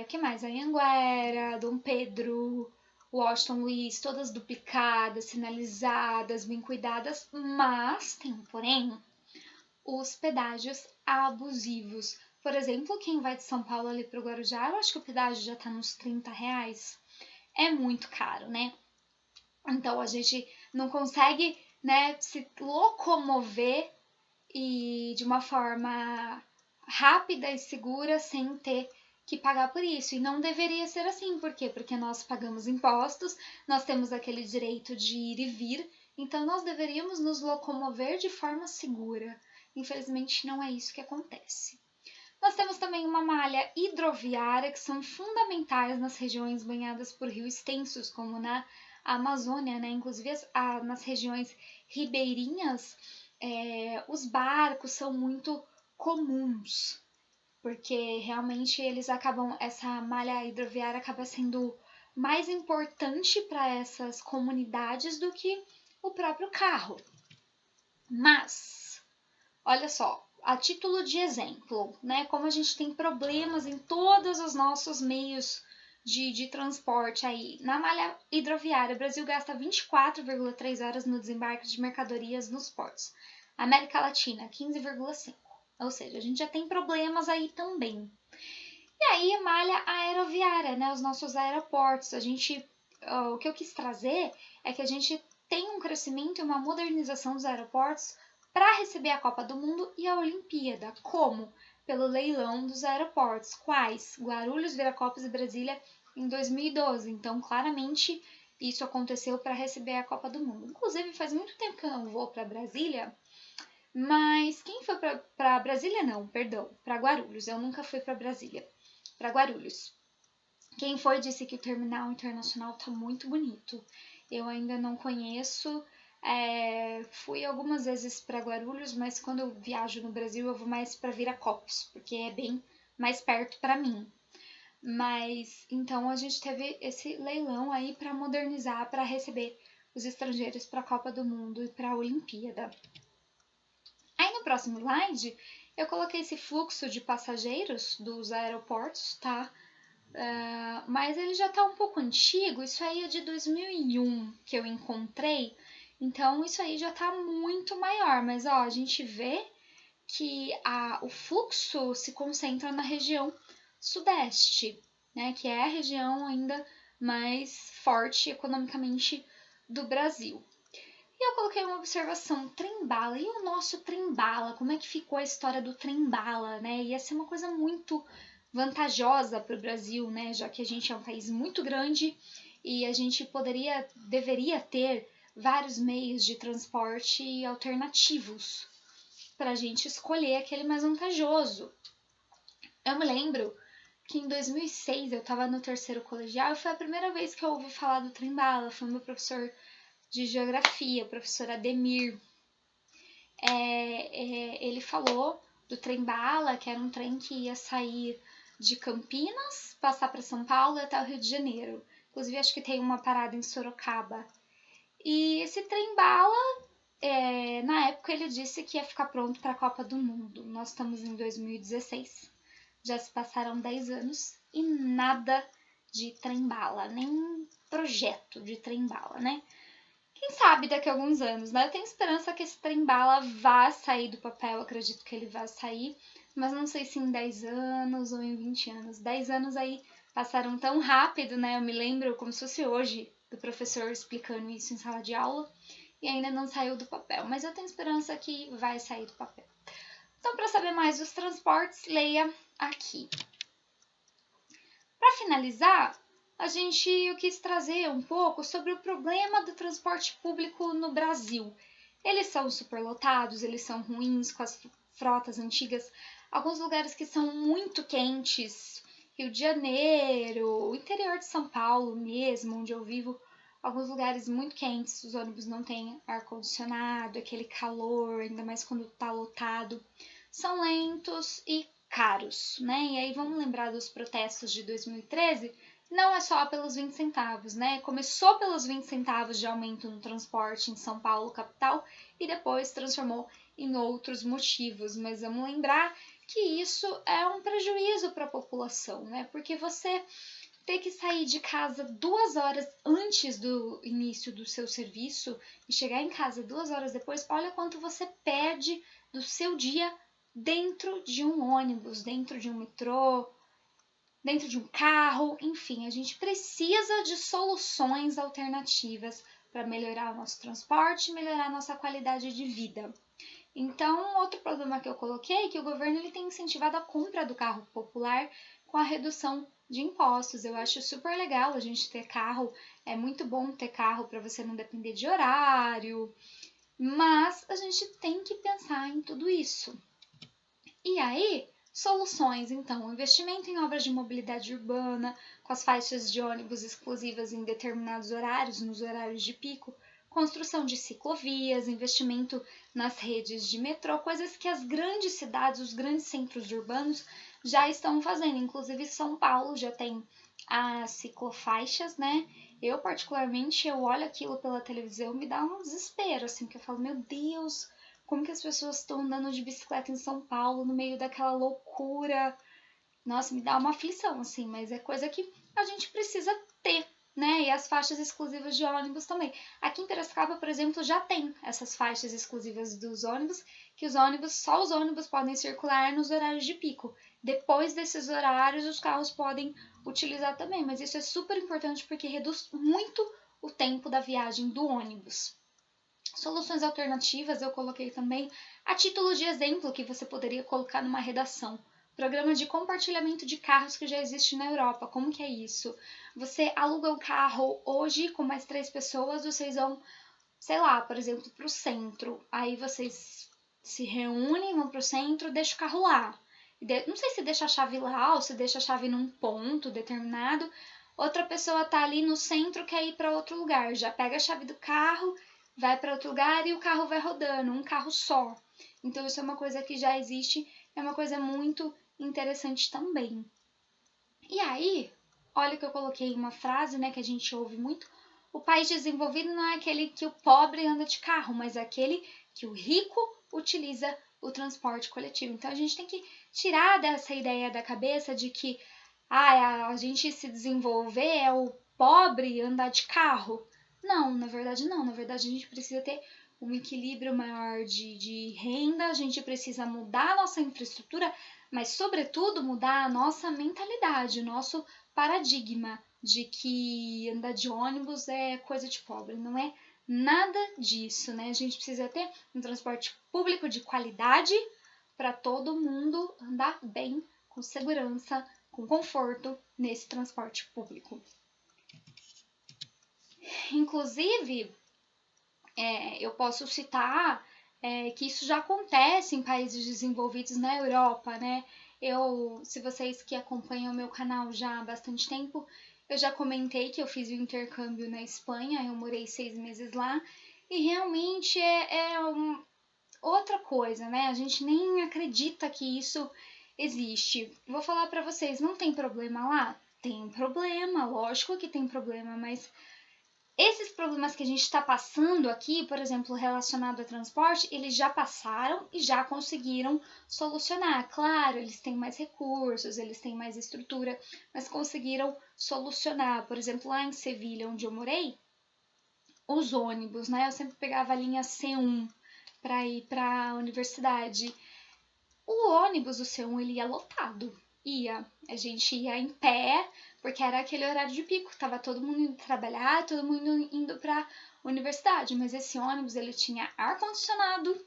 S1: O que mais? A Anhanguera, Dom Pedro, Washington Luiz, todas duplicadas, sinalizadas, bem cuidadas, mas tem, porém, os pedágios abusivos. Por exemplo, quem vai de São Paulo ali para o Guarujá, eu acho que o pedágio já está nos R$30. É muito caro, né? Então, a gente não consegue, né, se locomover e de uma forma rápida e segura sem ter que pagar por isso. E não deveria ser assim. Por quê? Porque nós pagamos impostos, nós temos aquele direito de ir e vir, então nós deveríamos nos locomover de forma segura. Infelizmente, não é isso que acontece. Nós temos também uma malha hidroviária, que são fundamentais nas regiões banhadas por rios extensos, como na Amazônia, né? Inclusive nas regiões ribeirinhas, os barcos são muito comuns, porque realmente essa malha hidroviária acaba sendo mais importante para essas comunidades do que o próprio carro. Mas, olha só, a título de exemplo, né, como a gente tem problemas em todos os nossos meios de transporte aí, na malha hidroviária, o Brasil gasta 24,3 horas no desembarque de mercadorias nos portos. América Latina, 15,5. Ou seja, a gente já tem problemas aí também. E aí, a malha aeroviária, né, os nossos aeroportos. O que eu quis trazer é que a gente tem um crescimento e uma modernização dos aeroportos para receber a Copa do Mundo e a Olimpíada. Como? Pelo leilão dos aeroportos. Quais? Guarulhos, Viracopos e Brasília em 2012. Então, claramente, isso aconteceu para receber a Copa do Mundo. Inclusive, faz muito tempo que eu não vou para Brasília, mas quem foi para Brasília? Não, perdão, para Guarulhos. Eu nunca fui para Brasília, para Guarulhos. Quem foi disse que o terminal internacional tá muito bonito. Eu ainda não conheço. Fui algumas vezes para Guarulhos, mas quando eu viajo no Brasil eu vou mais para Viracopos, porque é bem mais perto para mim. Mas então a gente teve esse leilão aí para modernizar, para receber os estrangeiros para a Copa do Mundo e para a Olimpíada. Aí no próximo slide eu coloquei esse fluxo de passageiros dos aeroportos, tá? Mas ele já tá um pouco antigo, isso aí é de 2001 que eu encontrei, então isso aí já tá muito maior, mas ó, a gente vê que o fluxo se concentra na região sudeste, né, que é a região ainda mais forte economicamente do Brasil. E eu coloquei uma observação, trem-bala. E o nosso trem-bala? Como é que ficou a história do trem-bala, né? Ia ser uma coisa muito vantajosa para o Brasil, né? Já que a gente é um país muito grande e a gente deveria ter vários meios de transporte alternativos para a gente escolher aquele mais vantajoso. Eu me lembro que em 2006 eu estava no terceiro colegial e foi a primeira vez que eu ouvi falar do trem-bala. Foi meu professor de geografia, o professor Ademir. Ele falou do trem-bala, que era um trem que ia sair de Campinas, passar para São Paulo e até o Rio de Janeiro. Inclusive, acho que tem uma parada em Sorocaba. E esse trem-bala, na época, ele disse que ia ficar pronto para a Copa do Mundo. Nós estamos em 2016, já se passaram 10 anos e nada de trem-bala, nem projeto de trem-bala, né? Quem sabe daqui a alguns anos, né? Eu tenho esperança que esse trem-bala vá sair do papel, acredito que ele vai sair, mas não sei se em 10 anos ou em 20 anos. 10 anos aí passaram tão rápido, né? Eu me lembro como se fosse hoje do professor explicando isso em sala de aula e ainda não saiu do papel, mas eu tenho esperança que vai sair do papel. Então, para saber mais dos transportes, leia aqui. Para finalizar, eu quis trazer um pouco sobre o problema do transporte público no Brasil. Eles são superlotados, eles são ruins com as frotas antigas, alguns lugares que são muito quentes, Rio de Janeiro, o interior de São Paulo mesmo, onde eu vivo, alguns lugares muito quentes, os ônibus não têm ar-condicionado, aquele calor, ainda mais quando está lotado, são lentos e caros, né? E aí vamos lembrar dos protestos de 2013, não é só pelos 20 centavos, né? Começou pelos 20 centavos de aumento no transporte em São Paulo, capital, e depois transformou em outros motivos, mas vamos lembrar que isso é um prejuízo para a população, né? Porque você ter que sair de casa 2 horas antes do início do seu serviço e chegar em casa 2 horas depois, olha quanto você perde do seu dia dentro de um ônibus, dentro de um metrô, dentro de um carro, enfim, a gente precisa de soluções alternativas para melhorar o nosso transporte e melhorar a nossa qualidade de vida. Então, outro problema que eu coloquei é que o governo ele tem incentivado a compra do carro popular com a redução de impostos. Eu acho super legal a gente ter carro, é muito bom ter carro para você não depender de horário, mas a gente tem que pensar em tudo isso. E aí, soluções, então, investimento em obras de mobilidade urbana, com as faixas de ônibus exclusivas em determinados horários, nos horários de pico, construção de ciclovias, investimento nas redes de metrô, coisas que as grandes cidades, os grandes centros urbanos já estão fazendo. Inclusive, São Paulo já tem as ciclofaixas, né? Eu, particularmente, eu olho aquilo pela televisão, me dá um desespero, assim, porque eu falo, meu Deus, como que as pessoas estão andando de bicicleta em São Paulo no meio daquela loucura? Nossa, me dá uma aflição, assim, mas é coisa que a gente precisa ter, né? E as faixas exclusivas de ônibus também. Aqui em Piracicaba, por exemplo, já tem essas faixas exclusivas dos ônibus, que só os ônibus podem circular nos horários de pico. Depois desses horários, os carros podem utilizar também, mas isso é super importante porque reduz muito o tempo da viagem do ônibus. Soluções alternativas eu coloquei também a título de exemplo que você poderia colocar numa redação. Programa de compartilhamento de carros que já existe na Europa. Como que é isso? Você aluga um carro hoje com mais 3 pessoas, vocês vão, sei lá, por exemplo, para o centro. Aí vocês se reúnem, vão para o centro, deixam o carro lá. Não sei se deixa a chave lá ou se deixa a chave num ponto determinado. Outra pessoa está ali no centro, quer ir para outro lugar. Já pega a chave do carro, vai para outro lugar e o carro vai rodando, um carro só. Então isso é uma coisa que já existe, é uma coisa muito interessante também. E aí, olha que eu coloquei uma frase, né, que a gente ouve muito. O país desenvolvido não é aquele que o pobre anda de carro, mas é aquele que o rico utiliza o transporte coletivo. Então a gente tem que tirar dessa ideia da cabeça de que a gente se desenvolver é o pobre andar de carro. Não, na verdade não. Na verdade a gente precisa ter um equilíbrio maior de renda, a gente precisa mudar a nossa infraestrutura, mas, sobretudo, mudar a nossa mentalidade, o nosso paradigma de que andar de ônibus é coisa de pobre. Não é nada disso, né? A gente precisa ter um transporte público de qualidade para todo mundo andar bem, com segurança, com conforto nesse transporte público. Inclusive, eu posso citar que isso já acontece em países desenvolvidos na Europa, né? Se vocês que acompanham o meu canal já há bastante tempo, eu já comentei que eu fiz o intercâmbio na Espanha, eu morei 6 meses lá, e realmente outra coisa, né? A gente nem acredita que isso existe. Vou falar pra vocês, não tem problema lá? Tem problema, lógico que tem problema, mas esses problemas que a gente está passando aqui, por exemplo, relacionado ao transporte, eles já passaram e já conseguiram solucionar. Claro, eles têm mais recursos, eles têm mais estrutura, mas conseguiram solucionar. Por exemplo, lá em Sevilha, onde eu morei, os ônibus, né? Eu sempre pegava a linha C1 para ir para a universidade. O ônibus, o C1, ele ia lotado. A gente ia em pé, porque era aquele horário de pico, tava todo mundo indo trabalhar, todo mundo indo pra universidade, mas esse ônibus, ele tinha ar-condicionado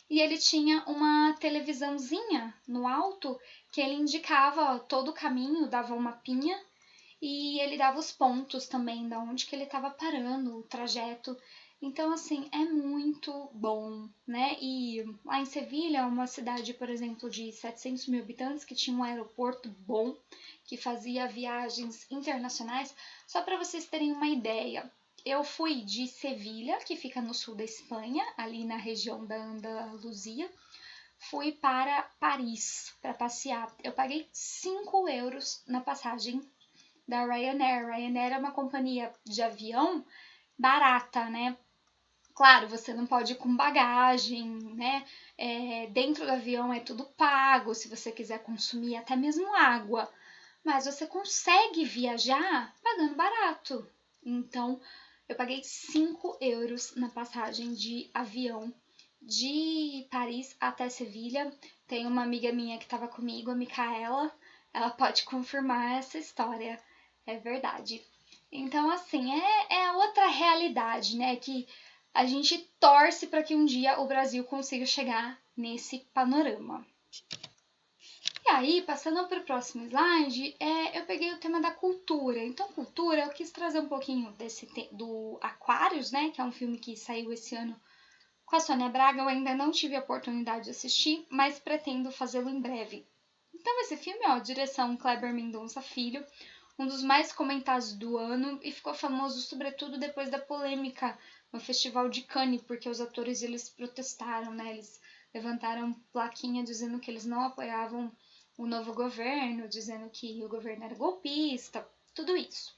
S1: e ele tinha uma televisãozinha no alto que ele indicava todo o caminho, dava um mapinha e ele dava os pontos também, da onde que ele estava parando, o trajeto. Então, assim, é muito bom, né? E lá em Sevilha, uma cidade, por exemplo, de 700 mil habitantes, que tinha um aeroporto bom, que fazia viagens internacionais. Só para vocês terem uma ideia, eu fui de Sevilha, que fica no sul da Espanha, ali na região da Andaluzia, fui para Paris para passear. Eu paguei 5 euros na passagem da Ryanair. Ryanair é uma companhia de avião barata, né? Claro, você não pode ir com bagagem, né? Dentro do avião é tudo pago, se você quiser consumir até mesmo água. Mas você consegue viajar pagando barato. Então, eu paguei 5 euros na passagem de avião de Paris até Sevilha. Tem uma amiga minha que estava comigo, a Micaela. Ela pode confirmar essa história. É verdade. Então, assim, é outra realidade, né? Que a gente torce para que um dia o Brasil consiga chegar nesse panorama. E aí, passando para o próximo slide, eu peguei o tema da cultura. Então, cultura, eu quis trazer um pouquinho do Aquários, né? Que é um filme que saiu esse ano com a Sônia Braga. Eu ainda não tive a oportunidade de assistir, mas pretendo fazê-lo em breve. Então, esse filme, direção Kleber Mendonça Filho, um dos mais comentados do ano e ficou famoso sobretudo depois da polêmica no Festival de Cannes, porque os atores eles protestaram, né? Eles levantaram plaquinha dizendo que eles não apoiavam o novo governo, dizendo que o governo era golpista, tudo isso.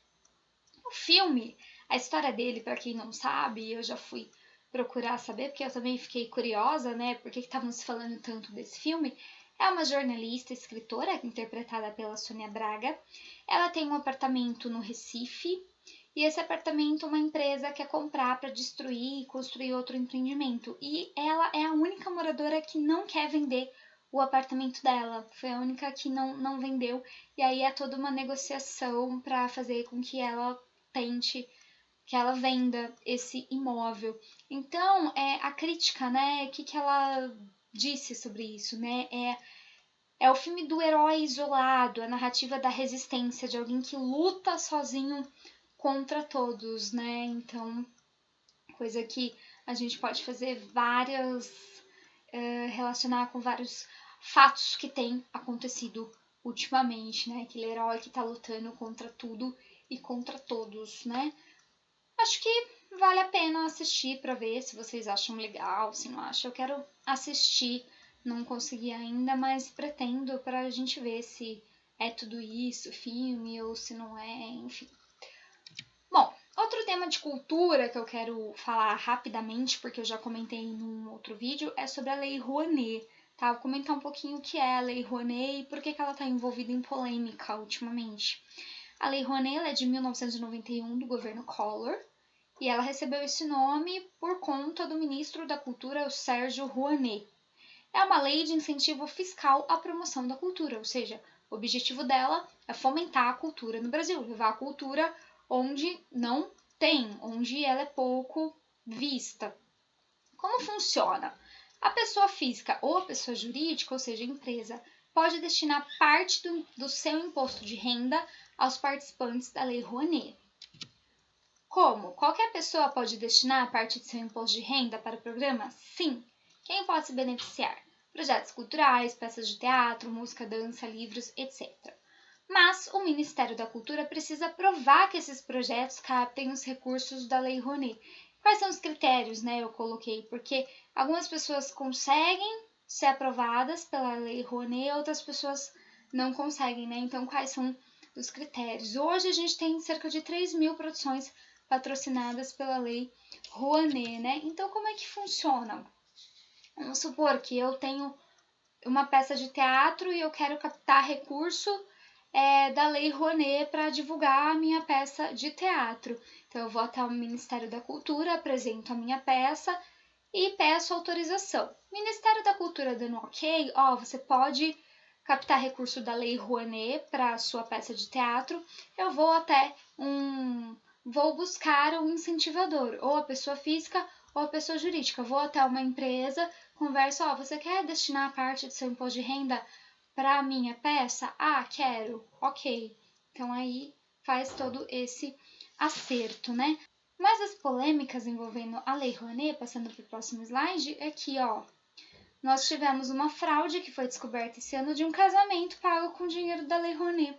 S1: O filme, a história dele, para quem não sabe, eu já fui procurar saber, porque eu também fiquei curiosa, né? Por que estavam se falando tanto desse filme? É uma jornalista, escritora, interpretada pela Sônia Braga. Ela tem um apartamento no Recife, e esse apartamento uma empresa quer comprar para destruir e construir outro empreendimento. E ela é a única moradora que não quer vender o apartamento dela. Foi a única que não vendeu. E aí é toda uma negociação para fazer com que ela tente, que ela venda esse imóvel. Então, a crítica, né? O que ela disse sobre isso, né? É o filme do herói isolado, a narrativa da resistência, de alguém que luta sozinho contra todos, né? Então, coisa que a gente pode fazer relacionar com vários fatos que têm acontecido ultimamente, né? Aquele herói que tá lutando contra tudo e contra todos, né? Acho que vale a pena assistir para ver se vocês acham legal, se não acham. Eu quero assistir, não consegui ainda, mas pretendo para a gente ver se é tudo isso, filme, ou se não é, enfim. Bom, outro tema de cultura que eu quero falar rapidamente, porque eu já comentei num outro vídeo, é sobre a Lei Rouanet. Tá? Vou comentar um pouquinho o que é a Lei Rouanet e por que ela está envolvida em polêmica ultimamente. A Lei Rouanet é de 1991, do governo Collor, e ela recebeu esse nome por conta do ministro da Cultura, o Sérgio Rouanet. É uma lei de incentivo fiscal à promoção da cultura, ou seja, o objetivo dela é fomentar a cultura no Brasil, levar a cultura onde não tem, onde ela é pouco vista. Como funciona? A pessoa física ou a pessoa jurídica, ou seja, a empresa, pode destinar parte do seu imposto de renda aos participantes da Lei Rouanet. Como? Qualquer pessoa pode destinar parte de seu imposto de renda para o programa? Sim. Quem pode se beneficiar? Projetos culturais, peças de teatro, música, dança, livros, etc. Mas o Ministério da Cultura precisa provar que esses projetos captem os recursos da Lei Rouanet. Quais são os critérios, né? Eu coloquei, porque algumas pessoas conseguem ser aprovadas pela Lei Rouanet, outras pessoas não conseguem, né? Então, quais são os critérios? Hoje a gente tem cerca de 3.000 produções patrocinadas pela Lei Rouanet, né? Então, como é que funciona? Vamos supor que eu tenho uma peça de teatro e eu quero captar recurso da Lei Rouanet para divulgar a minha peça de teatro. Então, eu vou até o Ministério da Cultura, apresento a minha peça e peço autorização. Ministério da Cultura dando ok, você pode captar recurso da Lei Rouanet para a sua peça de teatro, eu vou até vou buscar um incentivador, ou a pessoa física ou a pessoa jurídica. Vou até uma empresa, converso, você quer destinar parte do seu imposto de renda para a minha peça? Ah, quero. Ok. Então aí faz todo esse acerto, né? Mas as polêmicas envolvendo a Lei Rouanet, passando para o próximo slide, é que, nós tivemos uma fraude que foi descoberta esse ano de um casamento pago com dinheiro da Lei Rouanet.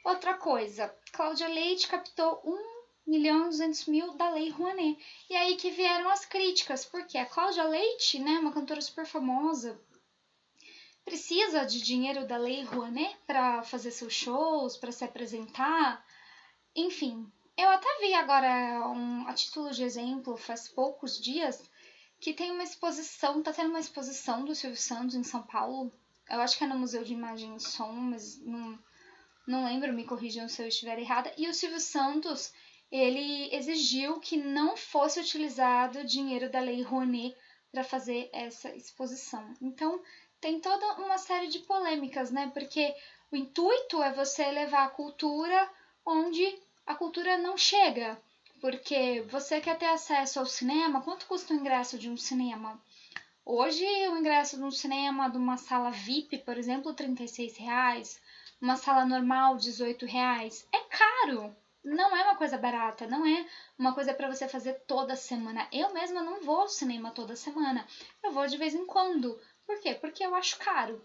S1: Outra coisa, Cláudia Leite captou 1.200.000 da Lei Rouanet. E aí que vieram as críticas, porque a Cláudia Leite, né, uma cantora super famosa, precisa de dinheiro da Lei Rouanet para fazer seus shows, para se apresentar. Enfim, eu até vi agora, a título de exemplo, faz poucos dias, que tem uma exposição, tá tendo uma exposição do Silvio Santos em São Paulo. Eu acho que é no Museu de Imagem e Som, mas não lembro, me corrijam se eu estiver errada. E o Silvio Santos, ele exigiu que não fosse utilizado dinheiro da Lei Rouanet para fazer essa exposição. Então, tem toda uma série de polêmicas, né? Porque o intuito é você levar a cultura onde a cultura não chega. Porque você quer ter acesso ao cinema, quanto custa o ingresso de um cinema? Hoje, o ingresso de um cinema, de uma sala VIP, por exemplo, R$ 36. Uma sala normal, R$ 18. É caro! Não é uma coisa barata, não é uma coisa para você fazer toda semana. Eu mesma não vou ao cinema toda semana. Eu vou de vez em quando. Por quê? Porque eu acho caro.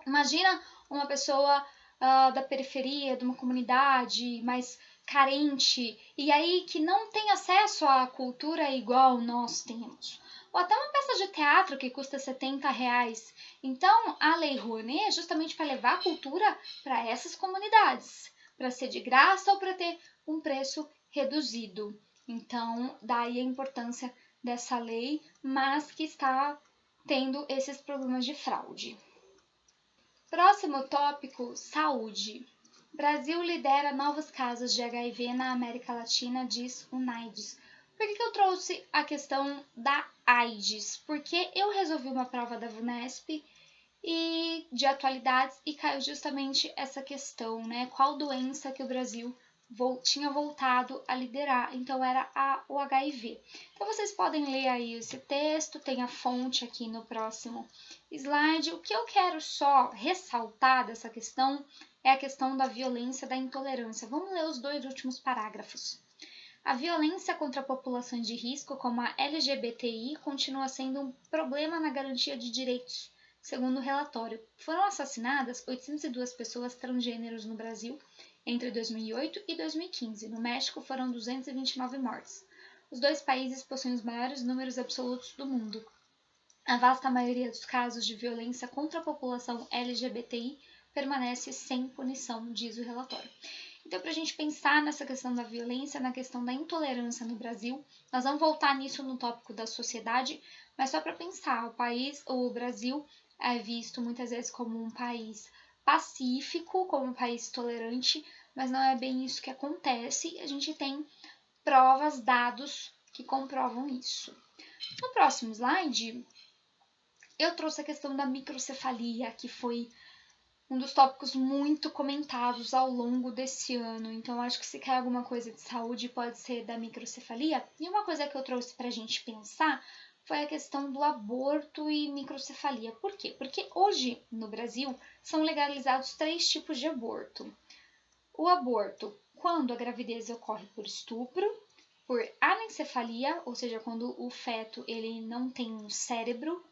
S1: Imagina uma pessoa da periferia, de uma comunidade mais carente, e aí que não tem acesso à cultura igual nós temos. Ou até uma peça de teatro que custa R$ 70. Então, a Lei Rouanet é justamente para levar a cultura para essas comunidades, para ser de graça ou para ter um preço reduzido. Então, daí a importância dessa lei, mas que está tendo esses problemas de fraude. Próximo tópico: saúde. Brasil lidera novos casos de HIV na América Latina, diz UNAIDS. Por que eu trouxe a questão da AIDS? Porque eu resolvi uma prova da VUNESP e de atualidades e caiu justamente essa questão, né? Qual doença que o Brasil tinha voltado a liderar? Então era o HIV. Então vocês podem ler aí esse texto, tem a fonte aqui no próximo slide. O que eu quero só ressaltar dessa questão é a questão da violência, da intolerância. Vamos ler os 2 últimos parágrafos. A violência contra populações de risco, como a LGBTI, continua sendo um problema na garantia de direitos. Segundo o relatório, foram assassinadas 802 pessoas transgêneros no Brasil entre 2008 e 2015. No México, foram 229 mortes. Os 2 países possuem os maiores números absolutos do mundo. A vasta maioria dos casos de violência contra a população LGBTI permanece sem punição, diz o relatório. Então, para a gente pensar nessa questão da violência, na questão da intolerância no Brasil, nós vamos voltar nisso no tópico da sociedade, mas só para pensar, o Brasil é visto muitas vezes como um país pacífico, como um país tolerante, mas não é bem isso que acontece. A gente tem provas, dados que comprovam isso. No próximo slide, eu trouxe a questão da microcefalia, que foi um dos tópicos muito comentados ao longo desse ano. Então, acho que se quer alguma coisa de saúde, pode ser da microcefalia. E uma coisa que eu trouxe para a gente pensar foi a questão do aborto e microcefalia. Por quê? Porque hoje, no Brasil, são legalizados 3 tipos de aborto. O aborto, quando a gravidez ocorre por estupro, por anencefalia, ou seja, quando o feto ele não tem um cérebro,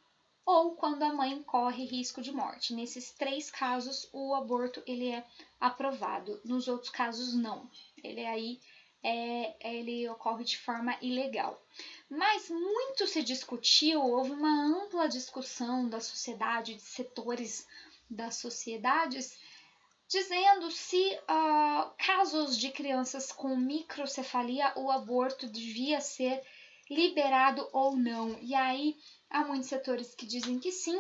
S1: ou quando a mãe corre risco de morte. Nesses 3 casos, o aborto ele é aprovado. Nos outros casos, não. Ele ocorre de forma ilegal. Mas muito se discutiu, houve uma ampla discussão da sociedade, de setores das sociedades, dizendo se casos de crianças com microcefalia, o aborto devia ser liberado ou não. E aí há muitos setores que dizem que sim,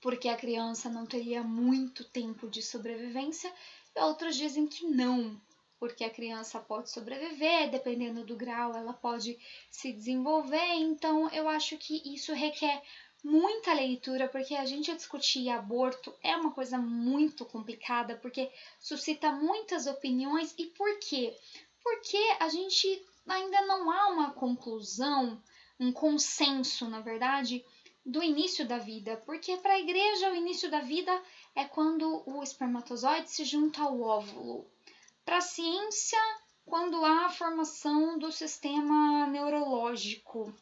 S1: porque a criança não teria muito tempo de sobrevivência, e outros dizem que não, porque a criança pode sobreviver, dependendo do grau, ela pode se desenvolver. Então, eu acho que isso requer muita leitura, porque a gente discutir aborto é uma coisa muito complicada, porque suscita muitas opiniões. E por quê? Porque a gente ainda não há uma conclusão, um consenso, na verdade, do início da vida, porque para a igreja o início da vida é quando o espermatozoide se junta ao óvulo. Para a ciência, quando há a formação do sistema neurológico.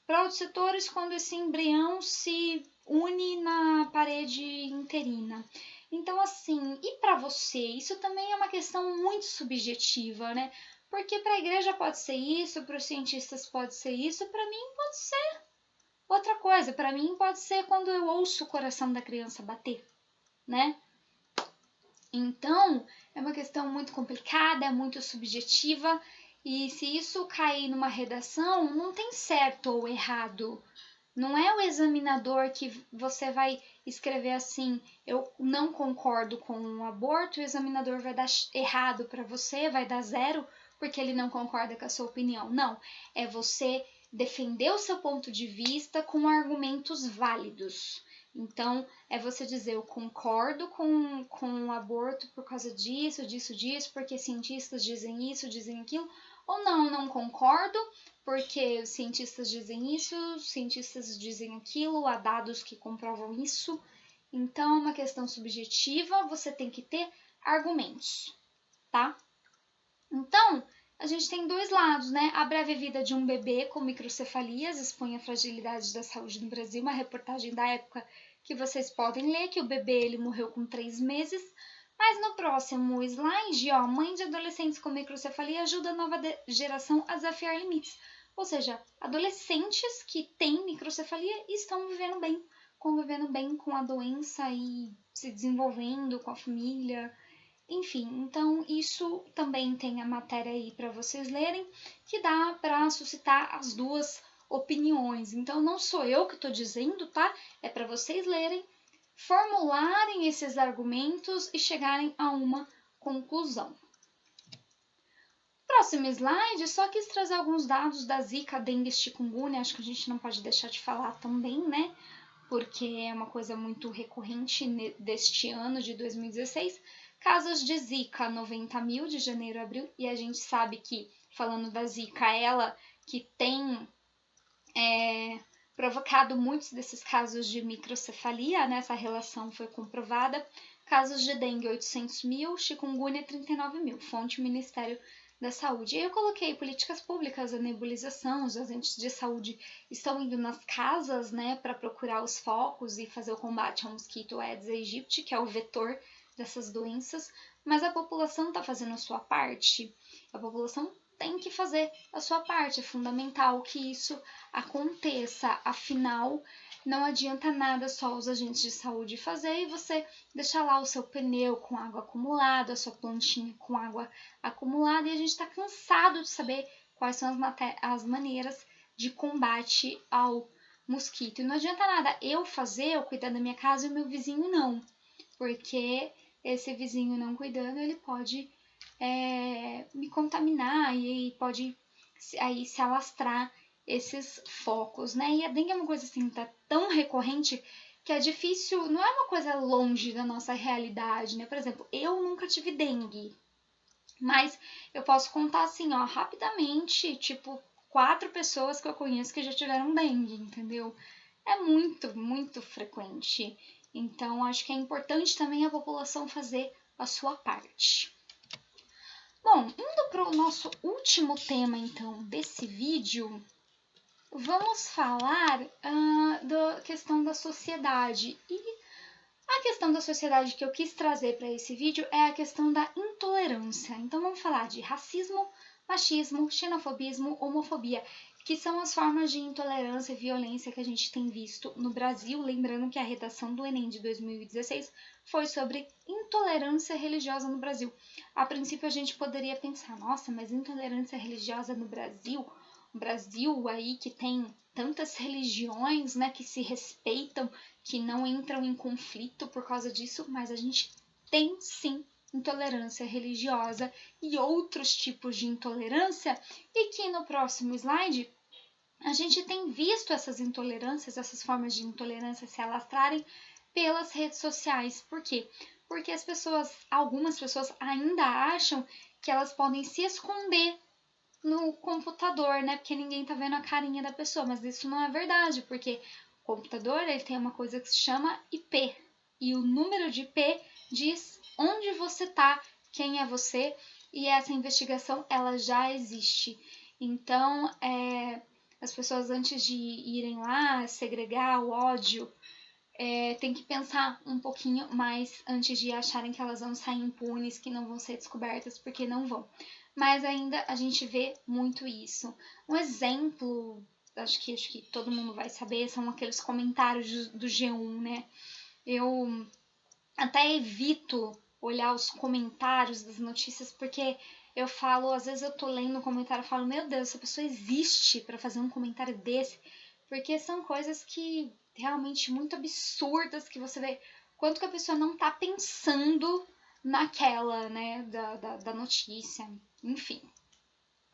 S1: Para outros setores, quando esse embrião se une na parede uterina. Então, assim, e para você? Isso também é uma questão muito subjetiva, né? Porque para a igreja pode ser isso, para os cientistas pode ser isso, para mim pode ser outra coisa. Para mim pode ser quando eu ouço o coração da criança bater, né? Então, é uma questão muito complicada, muito subjetiva, e se isso cair numa redação, não tem certo ou errado. Não é o examinador que você vai escrever assim, eu não concordo com o aborto, o examinador vai dar errado para você, vai dar 0, porque ele não concorda com a sua opinião. Não, é você defender o seu ponto de vista com argumentos válidos. Então, é você dizer, eu concordo com o aborto por causa disso, porque cientistas dizem isso, dizem aquilo, ou não concordo, porque os cientistas dizem isso, os cientistas dizem aquilo, há dados que comprovam isso. Então, é uma questão subjetiva, você tem que ter argumentos, tá? Então, a gente tem 2 lados, né? A breve vida de um bebê com microcefalias expõe a fragilidade da saúde no Brasil, uma reportagem da época que vocês podem ler, que o bebê ele morreu com 3 meses. Mas no próximo slide, ó, mãe de adolescentes com microcefalia ajuda a nova geração a desafiar limites. Ou seja, adolescentes que têm microcefalia estão vivendo bem, convivendo bem com a doença e se desenvolvendo com a família. Enfim, então isso também tem a matéria aí para vocês lerem, que dá para suscitar as 2 opiniões. Então não sou eu que estou dizendo, tá? É para vocês lerem, formularem esses argumentos e chegarem a uma conclusão. Próximo slide, só quis trazer alguns dados da Zika, dengue e chikungunya, acho que a gente não pode deixar de falar também, né? Porque é uma coisa muito recorrente deste ano de 2016. Casos de Zika, 90 mil de janeiro a abril, e a gente sabe que, falando da Zika, ela que tem provocado muitos desses casos de microcefalia, né? Essa relação foi comprovada. Casos de dengue, 800 mil, chikungunya, 39 mil, fonte Ministério da Saúde. E eu coloquei políticas públicas, a nebulização, os agentes de saúde estão indo nas casas, né, para procurar os focos e fazer o combate ao mosquito Aedes aegypti, que é o vetor dessas doenças, mas a população está fazendo a sua parte. A população tem que fazer a sua parte, é fundamental que isso aconteça, afinal, não adianta nada só os agentes de saúde fazer e você deixar lá o seu pneu com água acumulada, a sua plantinha com água acumulada, e a gente está cansado de saber quais são as maneiras de combate ao mosquito. E não adianta nada eu cuidar da minha casa e o meu vizinho não, porque esse vizinho não cuidando, ele pode me contaminar e aí pode aí se alastrar esses focos, né? E a dengue é uma coisa assim, tá tão recorrente que é difícil, não é uma coisa longe da nossa realidade, né? Por exemplo, eu nunca tive dengue, mas eu posso contar assim, ó, rapidamente, tipo, 4 pessoas que eu conheço que já tiveram dengue, entendeu? É muito, muito frequente. Então, acho que é importante também a população fazer a sua parte. Bom, indo para o nosso último tema, então, desse vídeo, vamos falar da questão da sociedade. E a questão da sociedade que eu quis trazer para esse vídeo é a questão da intolerância. Então, vamos falar de racismo, machismo, xenofobismo, homofobia, que são as formas de intolerância e violência que a gente tem visto no Brasil. Lembrando que a redação do Enem de 2016 foi sobre intolerância religiosa no Brasil. A princípio, a gente poderia pensar, nossa, mas intolerância religiosa no Brasil? O Brasil aí que tem tantas religiões, né, que se respeitam, que não entram em conflito por causa disso, mas a gente tem sim intolerância religiosa e outros tipos de intolerância, e que no próximo slide a gente tem visto essas intolerâncias, essas formas de intolerância se alastrarem pelas redes sociais. Por quê? Porque algumas pessoas ainda acham que elas podem se esconder no computador, né? Porque ninguém tá vendo a carinha da pessoa, mas isso não é verdade, porque o computador ele tem uma coisa que se chama IP, e o número de IP diz onde você tá, quem é você, e essa investigação ela já existe. Então, as pessoas antes de irem lá segregar o ódio, tem que pensar um pouquinho mais antes de acharem que elas vão sair impunes, que não vão ser descobertas, porque não vão. Mas ainda a gente vê muito isso. Um exemplo, acho que todo mundo vai saber, são aqueles comentários do G1, né? Eu até evito olhar os comentários das notícias, porque eu falo, às vezes eu tô lendo um comentário e falo, meu Deus, essa pessoa existe para fazer um comentário desse, porque são coisas que realmente muito absurdas que você vê quanto que a pessoa não tá pensando naquela, né, da notícia, enfim.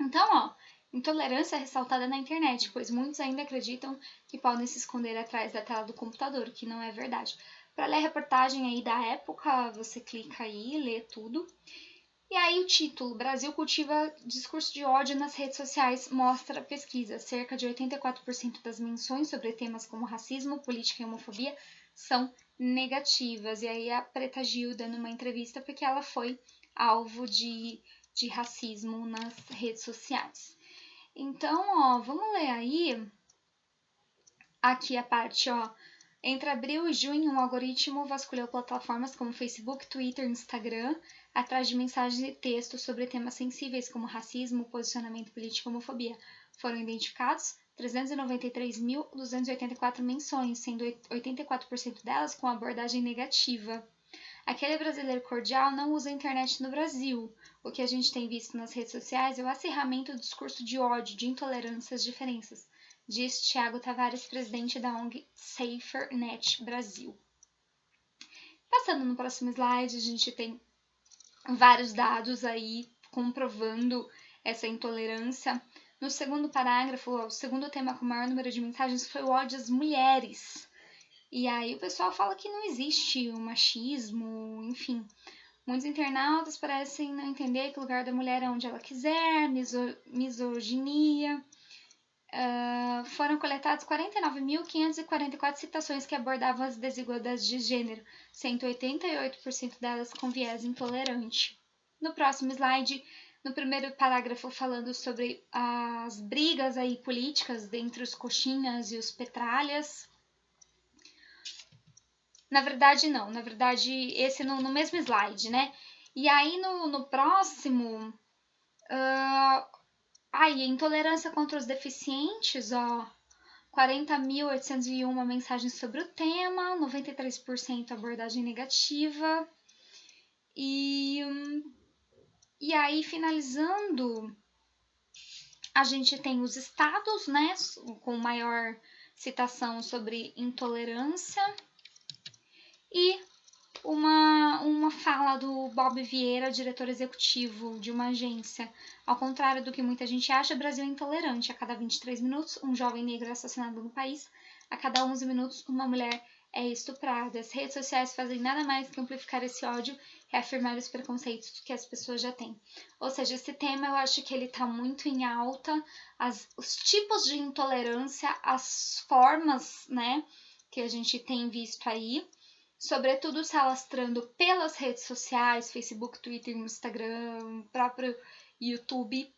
S1: Então, ó, intolerância é ressaltada na internet, pois muitos ainda acreditam que podem se esconder atrás da tela do computador, o que não é verdade. Para ler a reportagem aí da época, você clica aí, lê tudo. E aí o título, Brasil cultiva discurso de ódio nas redes sociais, mostra a pesquisa. Cerca de 84% das menções sobre temas como racismo, política e homofobia são negativas. E aí a Preta Gil dando uma entrevista porque ela foi alvo de racismo nas redes sociais. Então, ó, vamos ler aí aqui a parte, ó. Entre abril e junho, um algoritmo vasculhou plataformas como Facebook, Twitter e Instagram atrás de mensagens e textos sobre temas sensíveis como racismo, posicionamento político e homofobia. Foram identificados 393.284 menções, sendo 84% delas com abordagem negativa. Aquele brasileiro cordial não usa a internet no Brasil. O que a gente tem visto nas redes sociais é o acirramento do discurso de ódio, de intolerância às diferenças, diz Tiago Tavares, presidente da ONG SaferNet Brasil. Passando no próximo slide, a gente tem vários dados aí comprovando essa intolerância. No segundo parágrafo, o segundo tema com o maior número de mensagens foi o ódio às mulheres. E aí o pessoal fala que não existe o machismo, enfim. Muitos internautas parecem não entender que o lugar da mulher é onde ela quiser, misoginia. Foram coletadas 49.544 citações que abordavam as desigualdades de gênero, 188% delas com viés intolerante. No próximo slide, no primeiro parágrafo falando sobre as brigas aí políticas entre os coxinhas e os petralhas. Na verdade, não. Na verdade, esse no mesmo slide, né? E aí, no próximo... Aí, intolerância contra os deficientes, ó. 40.801 mensagens sobre o tema, 93% abordagem negativa. E aí, finalizando, a gente tem os estados, né? Com maior citação sobre intolerância. E uma fala do Bob Vieira, diretor executivo de uma agência. Ao contrário do que muita gente acha, o Brasil é intolerante. A cada 23 minutos, um jovem negro é assassinado no país. A cada 11 minutos, uma mulher é estuprada. As redes sociais fazem nada mais que amplificar esse ódio e afirmar os preconceitos que as pessoas já têm. Ou seja, esse tema eu acho que ele está muito em alta. Os tipos de intolerância, as formas, né, que a gente tem visto aí, sobretudo se alastrando pelas redes sociais, Facebook, Twitter, Instagram, próprio YouTube,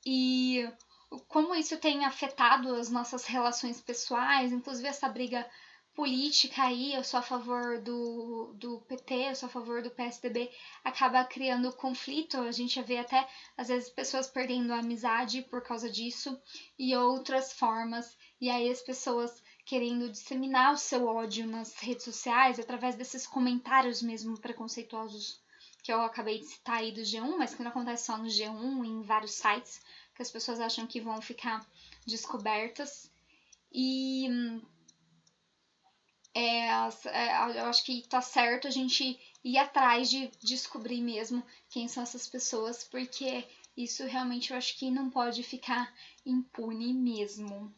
S1: e como isso tem afetado as nossas relações pessoais, inclusive essa briga política aí, eu sou a favor do PT, eu sou a favor do PSDB, acaba criando conflito, a gente vê até, às vezes, pessoas perdendo a amizade por causa disso, e outras formas, e aí as pessoas querendo disseminar o seu ódio nas redes sociais, através desses comentários mesmo preconceituosos que eu acabei de citar aí do G1, mas que não acontece só no G1, em vários sites, que as pessoas acham que vão ficar descobertas. E eu acho que tá certo a gente ir atrás de descobrir mesmo quem são essas pessoas, porque isso realmente eu acho que não pode ficar impune mesmo.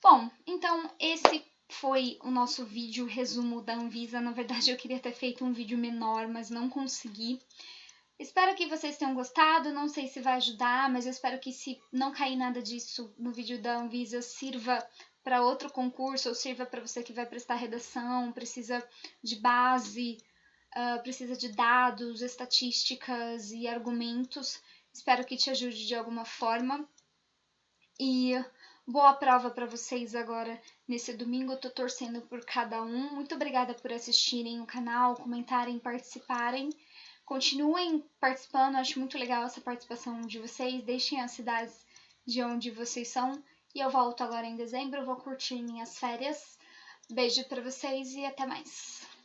S1: Bom, então esse foi o nosso vídeo resumo da Anvisa. Na verdade, eu queria ter feito um vídeo menor, mas não consegui. Espero que vocês tenham gostado, não sei se vai ajudar, mas eu espero que, se não cair nada disso no vídeo da Anvisa, sirva para outro concurso, ou sirva para você que vai prestar redação, precisa de base, precisa de dados, estatísticas e argumentos. Espero que te ajude de alguma forma. E boa prova para vocês agora nesse domingo. Eu tô torcendo por cada um. Muito obrigada por assistirem o canal, comentarem, participarem. Continuem participando, acho muito legal essa participação de vocês. Deixem as cidades de onde vocês são. E eu volto agora em dezembro, vou curtir minhas férias. Beijo para vocês e até mais.